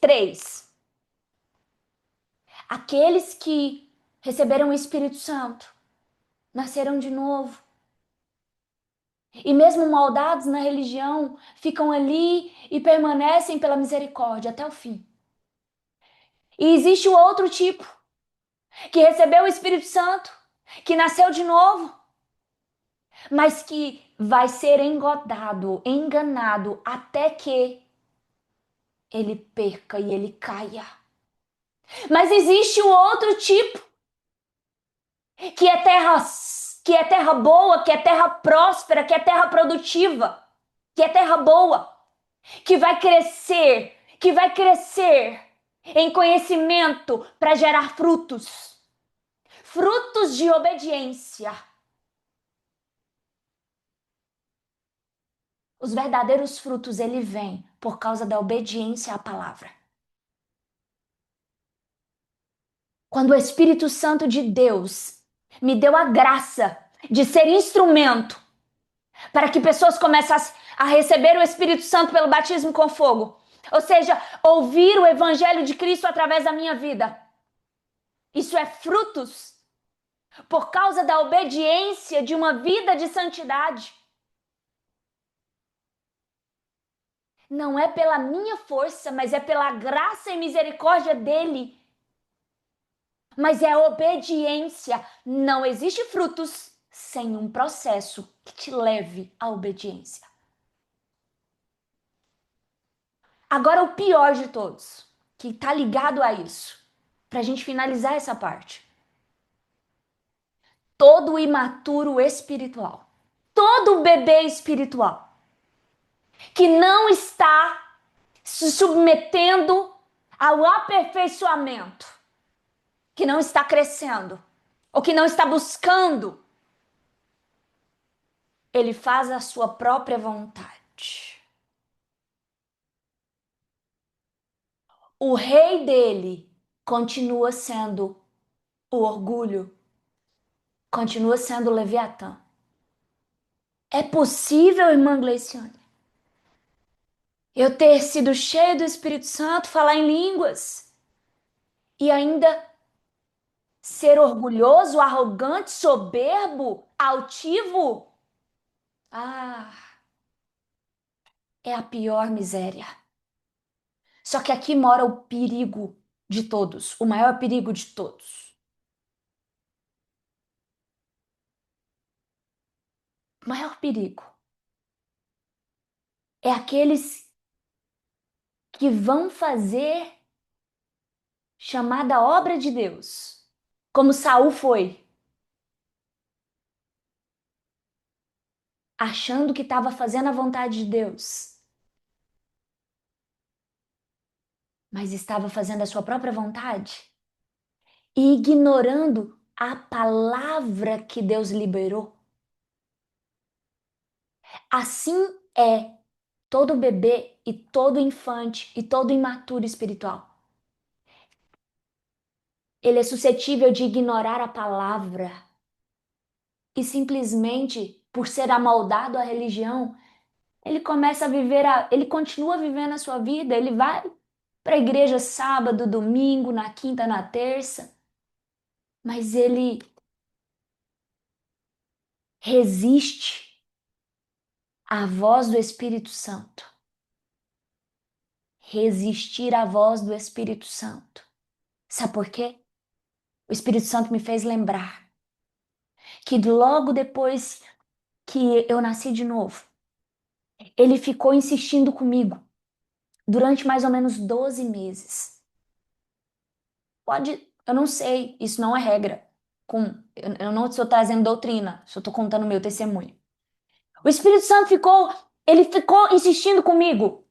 que receberam o Espírito Santo, nasceram de novo, e mesmo moldados na religião, ficam ali e permanecem pela misericórdia até o fim. E existe o outro tipo, que recebeu o Espírito Santo, que nasceu de novo, mas que vai ser engodado, enganado, até que ele perca e ele caia. Mas existe o outro tipo, que é terra boa, que é terra próspera, que é terra produtiva, que é terra boa, que vai crescer em conhecimento para gerar frutos, frutos de obediência. Os verdadeiros frutos, ele vem por causa da obediência à palavra. Quando o Espírito Santo de Deus me deu a graça de ser instrumento para que pessoas começassem a receber o Espírito Santo pelo batismo com fogo, ou seja, ouvir o Evangelho de Cristo através da minha vida. Isso é frutos por causa da obediência de uma vida de santidade. Não é pela minha força, mas é pela graça e misericórdia dele. Mas é obediência. Não existe frutos sem um processo que te leve à obediência. Agora, o pior de todos, que está ligado a isso, para a gente finalizar essa parte. Todo imaturo espiritual, todo bebê espiritual, que não está se submetendo ao aperfeiçoamento, que não está crescendo, ou que não está buscando, ele faz a sua própria vontade. O rei dele continua sendo o orgulho, continua sendo o Leviatã. É possível, irmã Gleiciane, eu ter sido cheio do Espírito Santo, falar em línguas e ainda ser orgulhoso, arrogante, soberbo, altivo? Ah, é a pior miséria. Só que aqui mora o perigo de todos, o maior perigo de todos. O maior perigo é aqueles que vão fazer chamada obra de Deus, como Saul foi, achando que estava fazendo a vontade de Deus, mas estava fazendo a sua própria vontade e ignorando a palavra que Deus liberou. Assim é todo bebê e todo infante e todo imaturo espiritual. Ele é suscetível de ignorar a palavra e simplesmente por ser amoldado à religião, ele começa a viver, ele continua vivendo a sua vida, ele vai para a igreja sábado, domingo, na quinta, na terça, mas ele resiste à voz do Espírito Santo. Resistir à voz do Espírito Santo. Sabe por quê? O Espírito Santo me fez lembrar que logo depois que eu nasci de novo, ele ficou insistindo comigo durante mais ou menos 12 meses. Pode, eu não sei, isso não é regra. Eu não estou trazendo doutrina, só estou contando o meu testemunho. O Espírito Santo ele ficou insistindo comigo.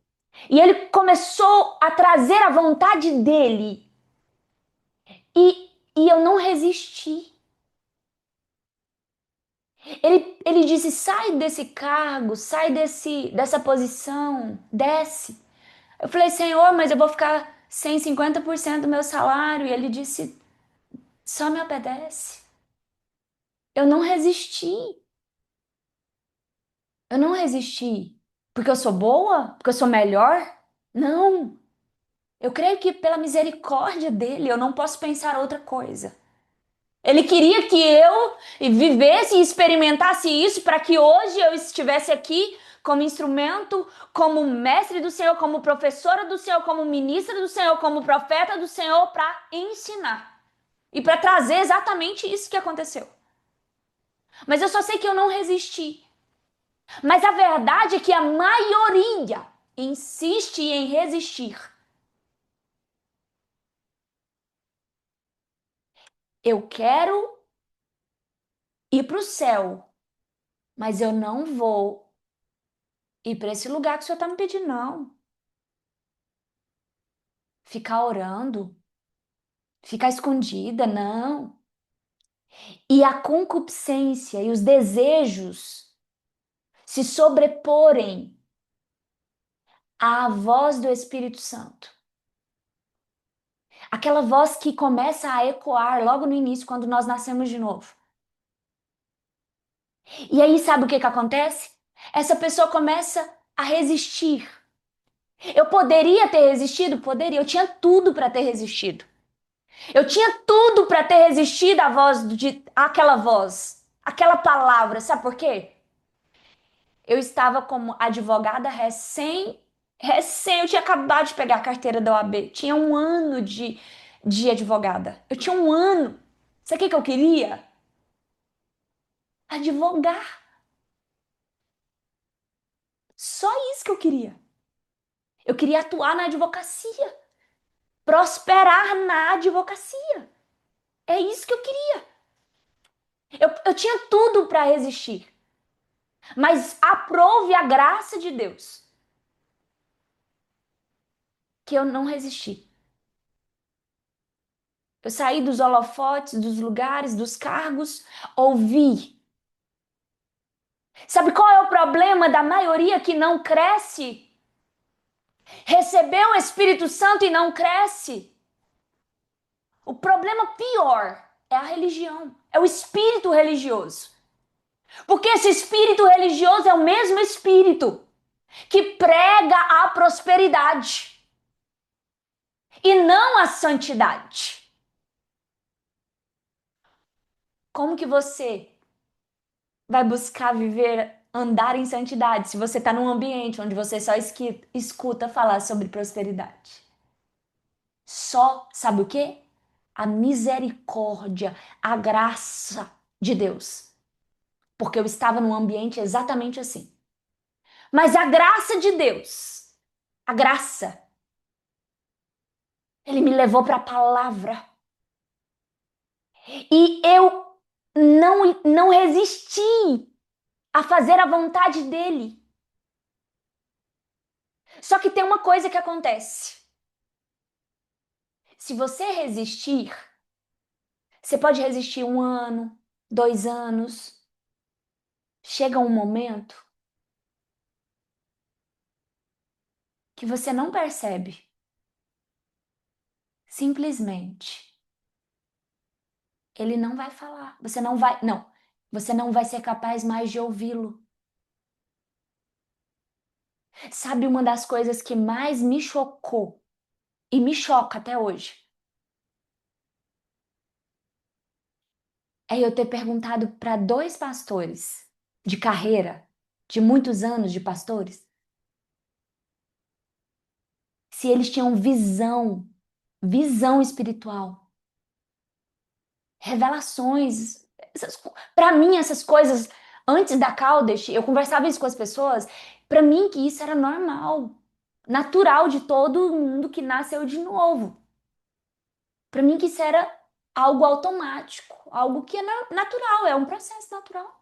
E ele começou a trazer a vontade dele. E eu não resisti. Ele disse: sai desse cargo, sai dessa posição, desce. Eu falei: Senhor, mas eu vou ficar sem 50% do meu salário. E ele disse: só me obedece. Eu não resisti. Eu não resisti. Porque eu sou boa? Porque eu sou melhor? Não. Eu creio que pela misericórdia dele eu não posso pensar outra coisa. Ele queria que eu vivesse e experimentasse isso para que hoje eu estivesse aqui como instrumento, como mestre do Senhor, como professora do Senhor, como ministra do Senhor, como profeta do Senhor para ensinar e para trazer exatamente isso que aconteceu. Mas eu só sei que eu não resisti. Mas a verdade é que a maioria insiste em resistir. Eu quero ir para o céu, mas eu não vou ir para esse lugar que o Senhor está me pedindo, não. Ficar orando, ficar escondida, não. E a concupiscência e os desejos se sobreporem à voz do Espírito Santo. Aquela voz que começa a ecoar logo no início, quando nós nascemos de novo. E aí, sabe o que acontece? Essa pessoa começa a resistir. Eu poderia ter resistido? Poderia. Eu tinha tudo para ter resistido. Eu tinha tudo para ter resistido à voz àquela voz, aquela palavra. Sabe por quê? Eu estava como advogada recém, eu tinha acabado de pegar a carteira da OAB. Tinha um ano de advogada. Eu tinha um ano. Sabe o que eu queria? Advogar. Só isso que eu queria. Eu queria atuar na advocacia. Prosperar na advocacia. É isso que eu queria. Eu tinha tudo para resistir. Mas aprove a graça de Deus que eu não resisti. Eu saí dos holofotes, dos lugares, dos cargos, ouvi. Sabe qual é o problema da maioria que não cresce? Recebeu o Espírito Santo e não cresce. O problema pior é a religião, é o espírito religioso. Porque esse espírito religioso é o mesmo espírito que prega a prosperidade e não a santidade. Como que você vai buscar viver, andar em santidade se você está num ambiente onde você só escuta falar sobre prosperidade? Só, sabe o quê? A misericórdia, a graça de Deus. Porque eu estava num ambiente exatamente assim. Mas a graça de Deus, a graça, ele me levou para a palavra. E eu não resisti a fazer a vontade dele. Só que tem uma coisa que acontece. Se você resistir, você pode resistir 1 ano, 2 anos. Chega um momento que você não percebe. Simplesmente, ele não vai falar. Você não vai ser capaz mais de ouvi-lo. Sabe uma das coisas que mais me chocou e me choca até hoje? É eu ter perguntado para 2 pastores de carreira, de muitos anos de pastores, se eles tinham visão espiritual, revelações. Para mim, essas coisas, antes da Caldesh, eu conversava isso com as pessoas, para mim que isso era normal, natural de todo mundo que nasceu de novo. Para mim que isso era algo automático, algo que é natural, é um processo natural.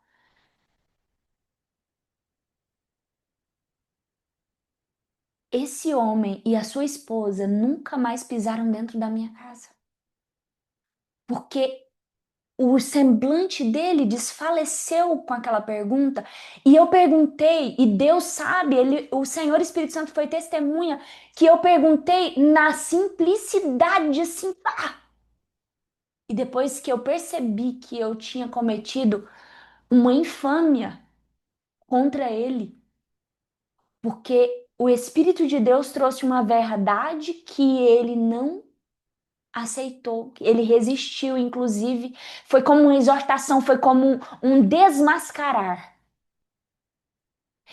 Esse homem e a sua esposa nunca mais pisaram dentro da minha casa. Porque o semblante dele desfaleceu com aquela pergunta. E eu perguntei, e Deus sabe, o Senhor Espírito Santo foi testemunha, que eu perguntei na simplicidade, de assim, pá. E depois que eu percebi que eu tinha cometido uma infâmia contra ele, porque o Espírito de Deus trouxe uma verdade que ele não aceitou, ele resistiu, inclusive, foi como uma exortação, foi como um desmascarar.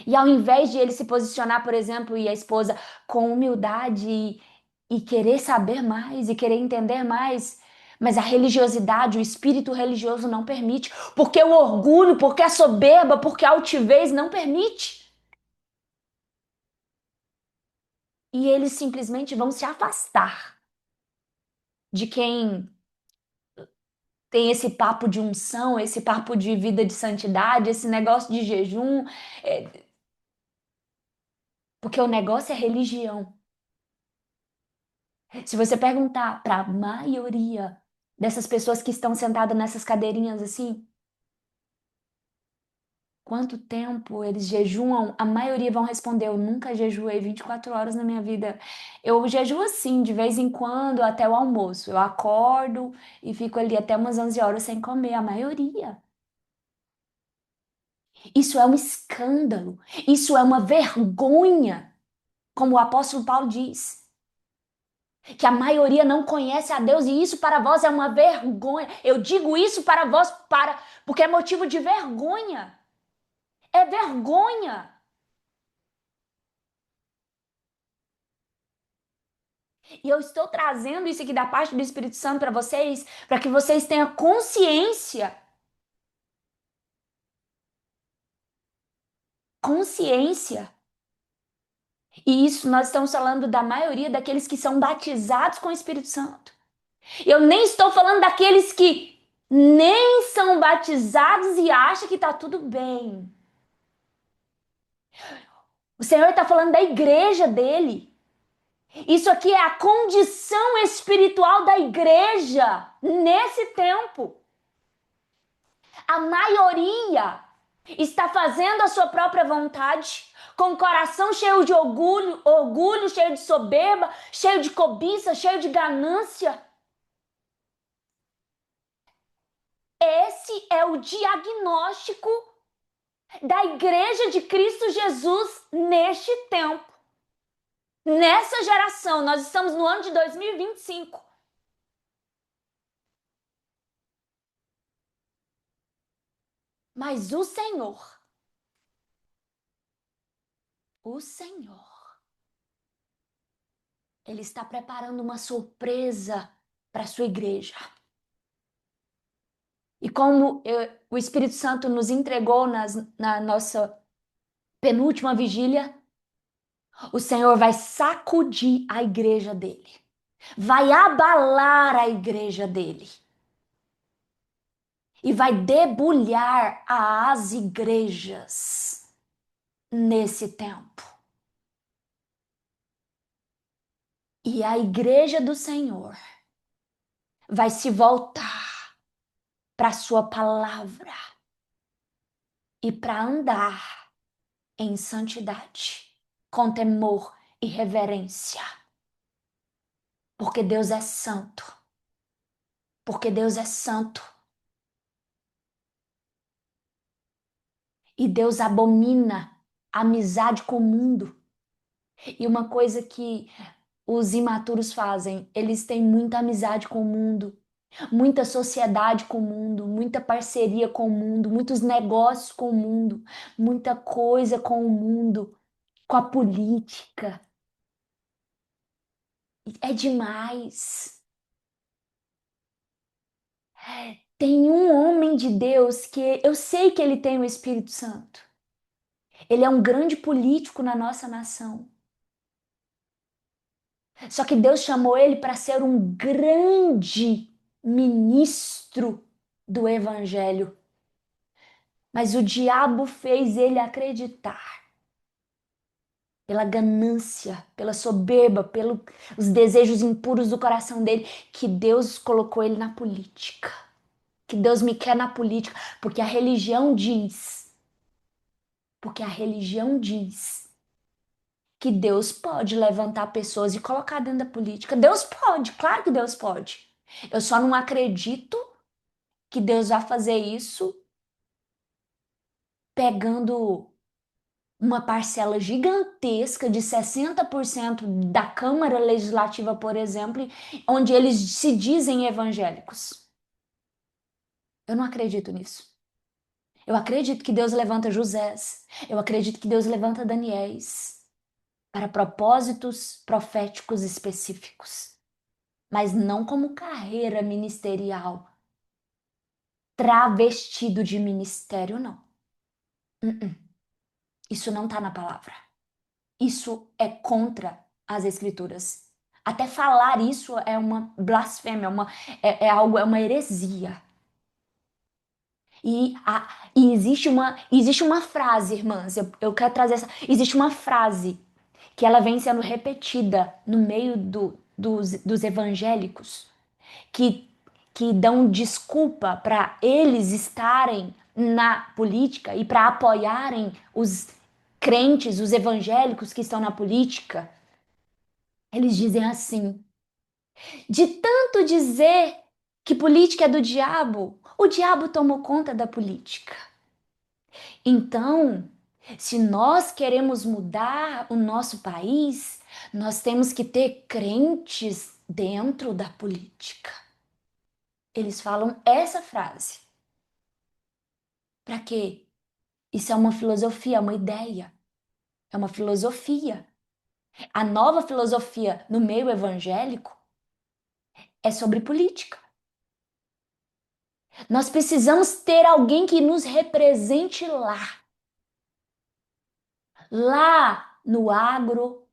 E ao invés de ele se posicionar, por exemplo, e a esposa com humildade e querer saber mais e querer entender mais, mas a religiosidade, o espírito religioso não permite, porque o orgulho, porque a soberba, porque a altivez não permite. E eles simplesmente vão se afastar de quem tem esse papo de unção, esse papo de vida de santidade, esse negócio de jejum, é, porque o negócio é religião. Se você perguntar para a maioria dessas pessoas que estão sentadas nessas cadeirinhas assim, quanto tempo eles jejuam, a maioria vão responder: eu nunca jejuei 24 horas na minha vida. Eu jejuo assim, de vez em quando, até o almoço. Eu acordo e fico ali até umas 11 horas sem comer, a maioria. Isso é um escândalo, isso é uma vergonha, como o apóstolo Paulo diz, que a maioria não conhece a Deus e isso para vós é uma vergonha. Eu digo isso para vós porque é motivo de vergonha. É vergonha. E eu estou trazendo isso aqui da parte do Espírito Santo para que vocês tenham consciência, consciência. E isso nós estamos falando da maioria daqueles que são batizados com o Espírito Santo. Eu nem estou falando daqueles que nem são batizados e acham que está tudo bem. O Senhor está falando da igreja dele. Isso aqui é a condição espiritual da igreja nesse tempo. A maioria está fazendo a sua própria vontade, com o coração cheio de orgulho, cheio de soberba, cheio de cobiça, cheio de ganância. Esse é o diagnóstico da Igreja de Cristo Jesus neste tempo. Nessa geração, nós estamos no ano de 2025. Mas o Senhor, Ele está preparando uma surpresa para a sua igreja. E como o Espírito Santo nos entregou na nossa penúltima vigília, o Senhor vai sacudir a igreja dele, vai abalar a igreja dele e vai debulhar as igrejas nesse tempo. E a igreja do Senhor vai se voltar para a sua palavra e para andar em santidade, com temor e reverência, porque Deus é santo, porque Deus é santo e Deus abomina a amizade com o mundo. E uma coisa que os imaturos fazem, eles têm muita amizade com o mundo, muita sociedade com o mundo, muita parceria com o mundo, muitos negócios com o mundo, muita coisa com o mundo, com a política. É demais. Tem um homem de Deus que eu sei que ele tem o Espírito Santo. Ele é um grande político na nossa nação. Só que Deus chamou ele para ser um grande ministro do Evangelho. Mas o diabo fez ele acreditar, pela ganância, pela soberba, pelos desejos impuros do coração dele, que Deus colocou ele na política. Que Deus me quer na política, porque a religião diz, porque a religião diz que Deus pode levantar pessoas e colocar dentro da política. Deus pode, claro que Deus pode. Eu só não acredito que Deus vai fazer isso pegando uma parcela gigantesca de 60% da Câmara Legislativa, por exemplo, onde eles se dizem evangélicos. Eu não acredito nisso. Eu acredito que Deus levanta Josés. Eu acredito que Deus levanta Daniéis para propósitos proféticos específicos, mas não como carreira ministerial, travestido de ministério, não. Uh-uh. Isso não está na palavra. Isso é contra as escrituras. Até falar isso é uma blasfêmia, é algo, é uma heresia. E existe uma frase, irmãs, eu quero trazer essa. Existe uma frase que ela vem sendo repetida no meio dos evangélicos, que, que dão desculpa para eles estarem na política e para apoiarem os crentes, os evangélicos que estão na política. Eles dizem assim: de tanto dizer que política é do diabo, o diabo tomou conta da política. Então, se nós queremos mudar o nosso país, nós temos que ter crentes dentro da política. Eles falam essa frase. Para quê? Isso é uma filosofia, é uma ideia. É uma filosofia. A nova filosofia no meio evangélico é sobre política. Nós precisamos ter alguém que nos represente lá. Lá no agro,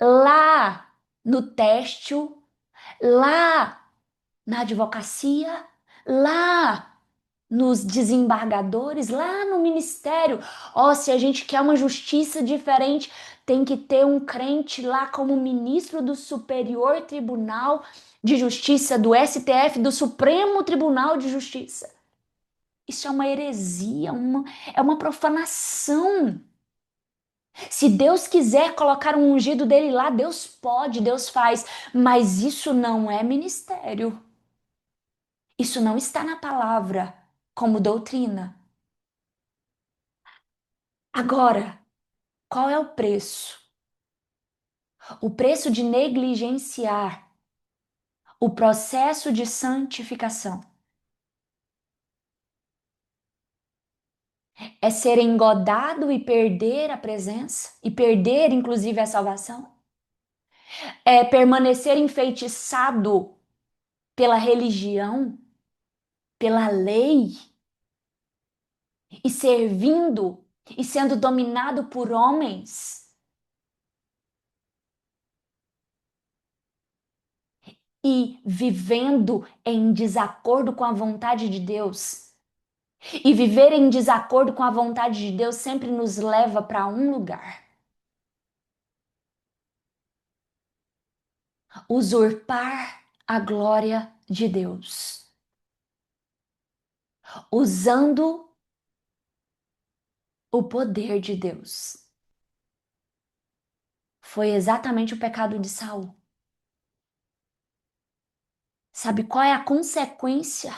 lá no têxtil, lá na advocacia, lá nos desembargadores, lá no ministério. Ó, se a gente quer uma justiça diferente, tem que ter um crente lá como ministro do Superior Tribunal de Justiça, do STF, do Supremo Tribunal de Justiça. Isso é uma heresia, é uma profanação. Se Deus quiser colocar um ungido dele lá, Deus pode, Deus faz, mas isso não é ministério. Isso não está na palavra como doutrina. Agora, qual é o preço? O preço de negligenciar o processo de santificação é ser engodado e perder a presença e perder inclusive a salvação? É permanecer enfeitiçado pela religião, pela lei e servindo e sendo dominado por homens e vivendo em desacordo com a vontade de Deus? E viver em desacordo com a vontade de Deus sempre nos leva para um lugar: usurpar a glória de Deus, usando o poder de Deus. Foi exatamente o pecado de Saul. Sabe qual é a consequência?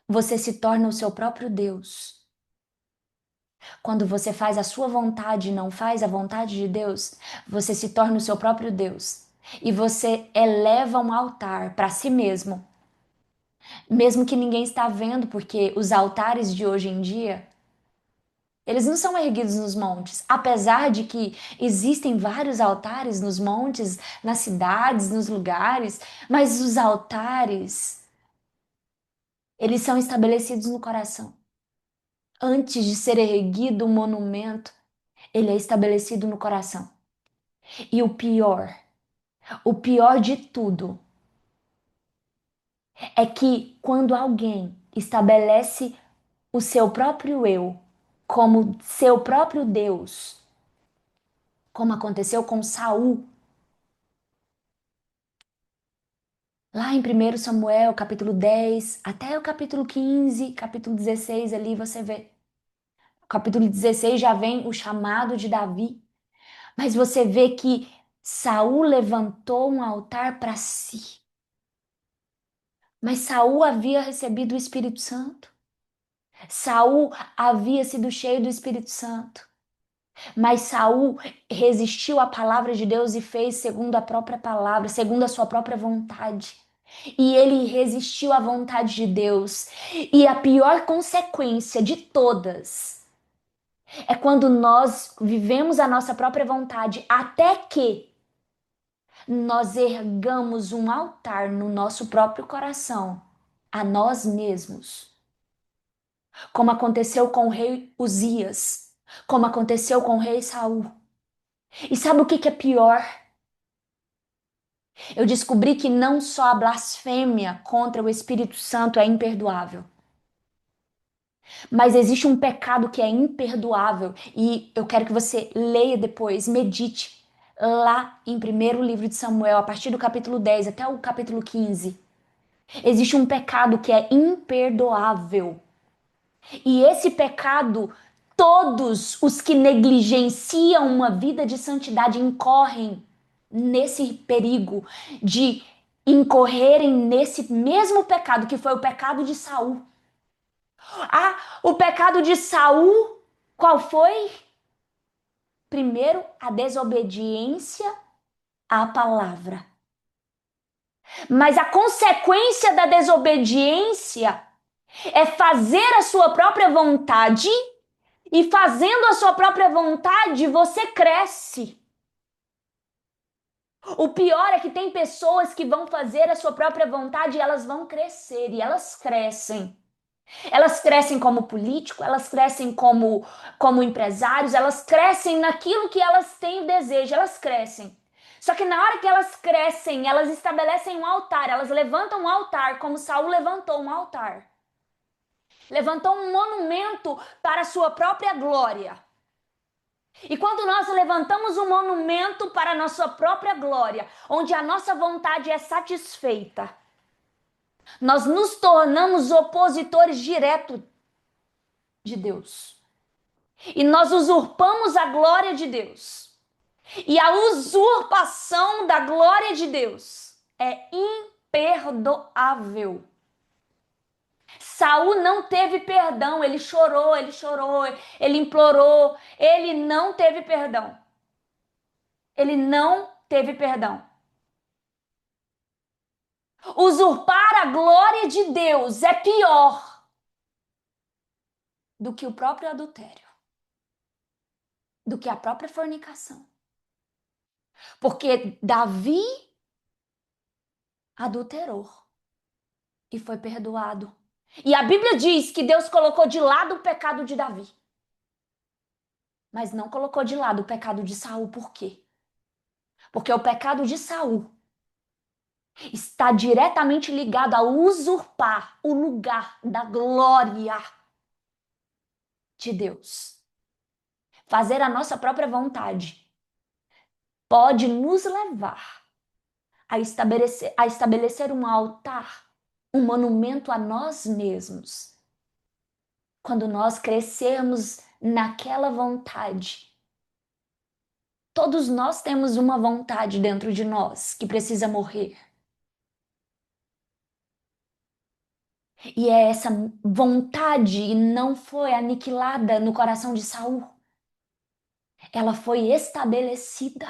Você se torna o seu próprio Deus. Quando você faz a sua vontade e não faz a vontade de Deus, você se torna o seu próprio Deus. E você eleva um altar para si mesmo, mesmo que ninguém está vendo, porque os altares de hoje em dia, eles não são erguidos nos montes, apesar de que existem vários altares nos montes, nas cidades, nos lugares, mas os altares, eles são estabelecidos no coração. Antes de ser erguido um monumento, ele é estabelecido no coração. E o pior de tudo, é que quando alguém estabelece o seu próprio eu como seu próprio Deus, como aconteceu com Saul, lá em 1 Samuel, capítulo 10, até o capítulo 15, capítulo 16 ali você vê. O capítulo 16 já vem o chamado de Davi, mas você vê que Saul levantou um altar para si. Mas Saul havia recebido o Espírito Santo. Saul havia sido cheio do Espírito Santo. Mas Saul resistiu à palavra de Deus e fez segundo a própria palavra, segundo a sua própria vontade. E ele resistiu à vontade de Deus. E a pior consequência de todas é quando nós vivemos a nossa própria vontade, até que nós ergamos um altar no nosso próprio coração, a nós mesmos. Como aconteceu com o rei Uzias, como aconteceu com o rei Saul. E sabe o que é pior? Eu descobri que não só a blasfêmia contra o Espírito Santo é imperdoável, mas existe um pecado que é imperdoável e eu quero que você leia depois, medite lá em primeiro livro de Samuel, a partir do capítulo 10 até o capítulo 15. Existe um pecado que é imperdoável. E esse pecado, todos os que negligenciam uma vida de santidade incorrem nesse perigo de incorrerem nesse mesmo pecado que foi o pecado de Saul. Ah, o pecado de Saul, qual foi? Primeiro, a desobediência à palavra. Mas a consequência da desobediência é fazer a sua própria vontade. E fazendo a sua própria vontade, você cresce. O pior é que tem pessoas que vão fazer a sua própria vontade e elas vão crescer, e elas crescem. Elas crescem como político, elas crescem como empresários, elas crescem naquilo que elas têm o desejo, elas crescem. Só que na hora que elas crescem, elas estabelecem um altar, elas levantam um altar, como Saul levantou um altar. Levantou um monumento para a sua própria glória. E quando nós levantamos um monumento para a nossa própria glória, onde a nossa vontade é satisfeita, nós nos tornamos opositores diretos de Deus. E nós usurpamos a glória de Deus. E a usurpação da glória de Deus é imperdoável. Saul não teve perdão, ele chorou, ele implorou, ele não teve perdão. Ele não teve perdão. Usurpar a glória de Deus é pior do que o próprio adultério, do que a própria fornicação. Porque Davi adulterou e foi perdoado. E a Bíblia diz que Deus colocou de lado o pecado de Davi, mas não colocou de lado o pecado de Saul. Por quê? Porque o pecado de Saul está diretamente ligado a usurpar o lugar da glória de Deus. Fazer a nossa própria vontade pode nos levar a estabelecer um altar, um monumento a nós mesmos. Quando nós crescermos naquela vontade, todos nós temos uma vontade dentro de nós que precisa morrer. E é essa vontade não foi aniquilada no coração de Saul. Ela foi estabelecida.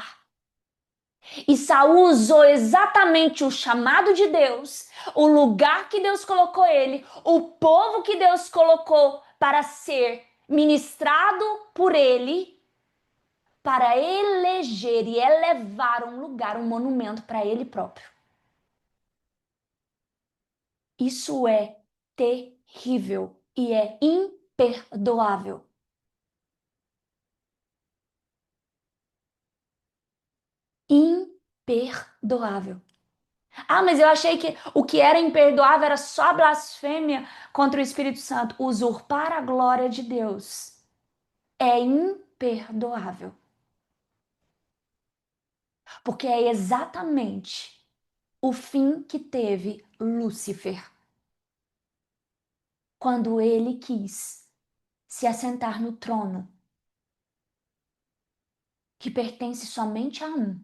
E Saul usou exatamente o chamado de Deus, o lugar que Deus colocou ele, o povo que Deus colocou para ser ministrado por ele, para eleger e elevar um lugar, um monumento para ele próprio. Isso é terrível e é imperdoável. Imperdoável. Ah, mas eu achei que o que era imperdoável era só blasfêmia contra o Espírito Santo. Usurpar a glória de Deus é imperdoável. Porque é exatamente o fim que teve Lúcifer quando ele quis se assentar no trono que pertence somente a um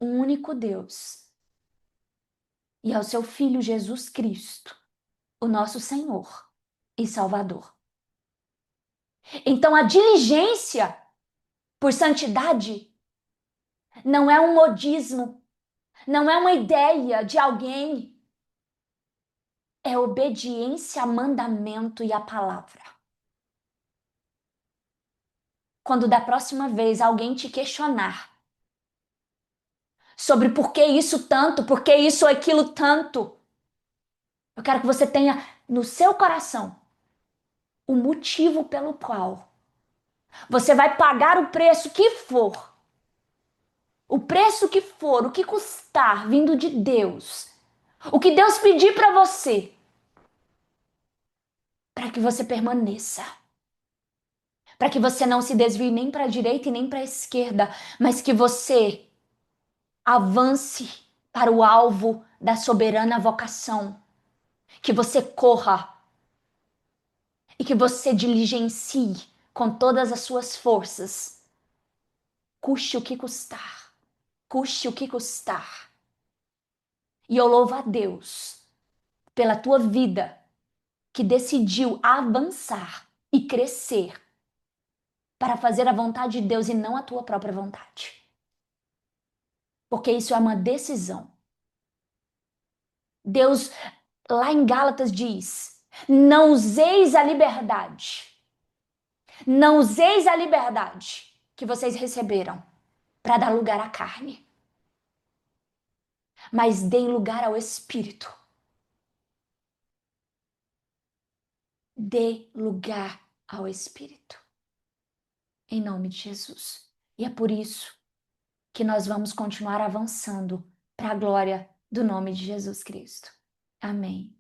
único Deus, e ao seu Filho Jesus Cristo, o nosso Senhor e Salvador. Então a diligência por santidade não é um modismo, não é uma ideia de alguém, é obediência a mandamento e a palavra. Quando da próxima vez alguém te questionar sobre por que isso tanto, por que isso ou aquilo tanto, eu quero que você tenha no seu coração o motivo pelo qual você vai pagar o preço que for, o preço que for, o que custar vindo de Deus, o que Deus pedir para você, para que você permaneça, para que você não se desvie nem para a direita e nem para a esquerda, mas que você avance para o alvo da soberana vocação, que você corra e que você diligencie com todas as suas forças, custe o que custar, custe o que custar. E eu louvo a Deus pela tua vida que decidiu avançar e crescer para fazer a vontade de Deus e não a tua própria vontade. Porque isso é uma decisão. Deus, lá em Gálatas, diz: não useis a liberdade, não useis a liberdade que vocês receberam para dar lugar à carne, mas deem lugar ao Espírito. Dê lugar ao Espírito. Em nome de Jesus. E é por isso que nós vamos continuar avançando para a glória do nome de Jesus Cristo. Amém.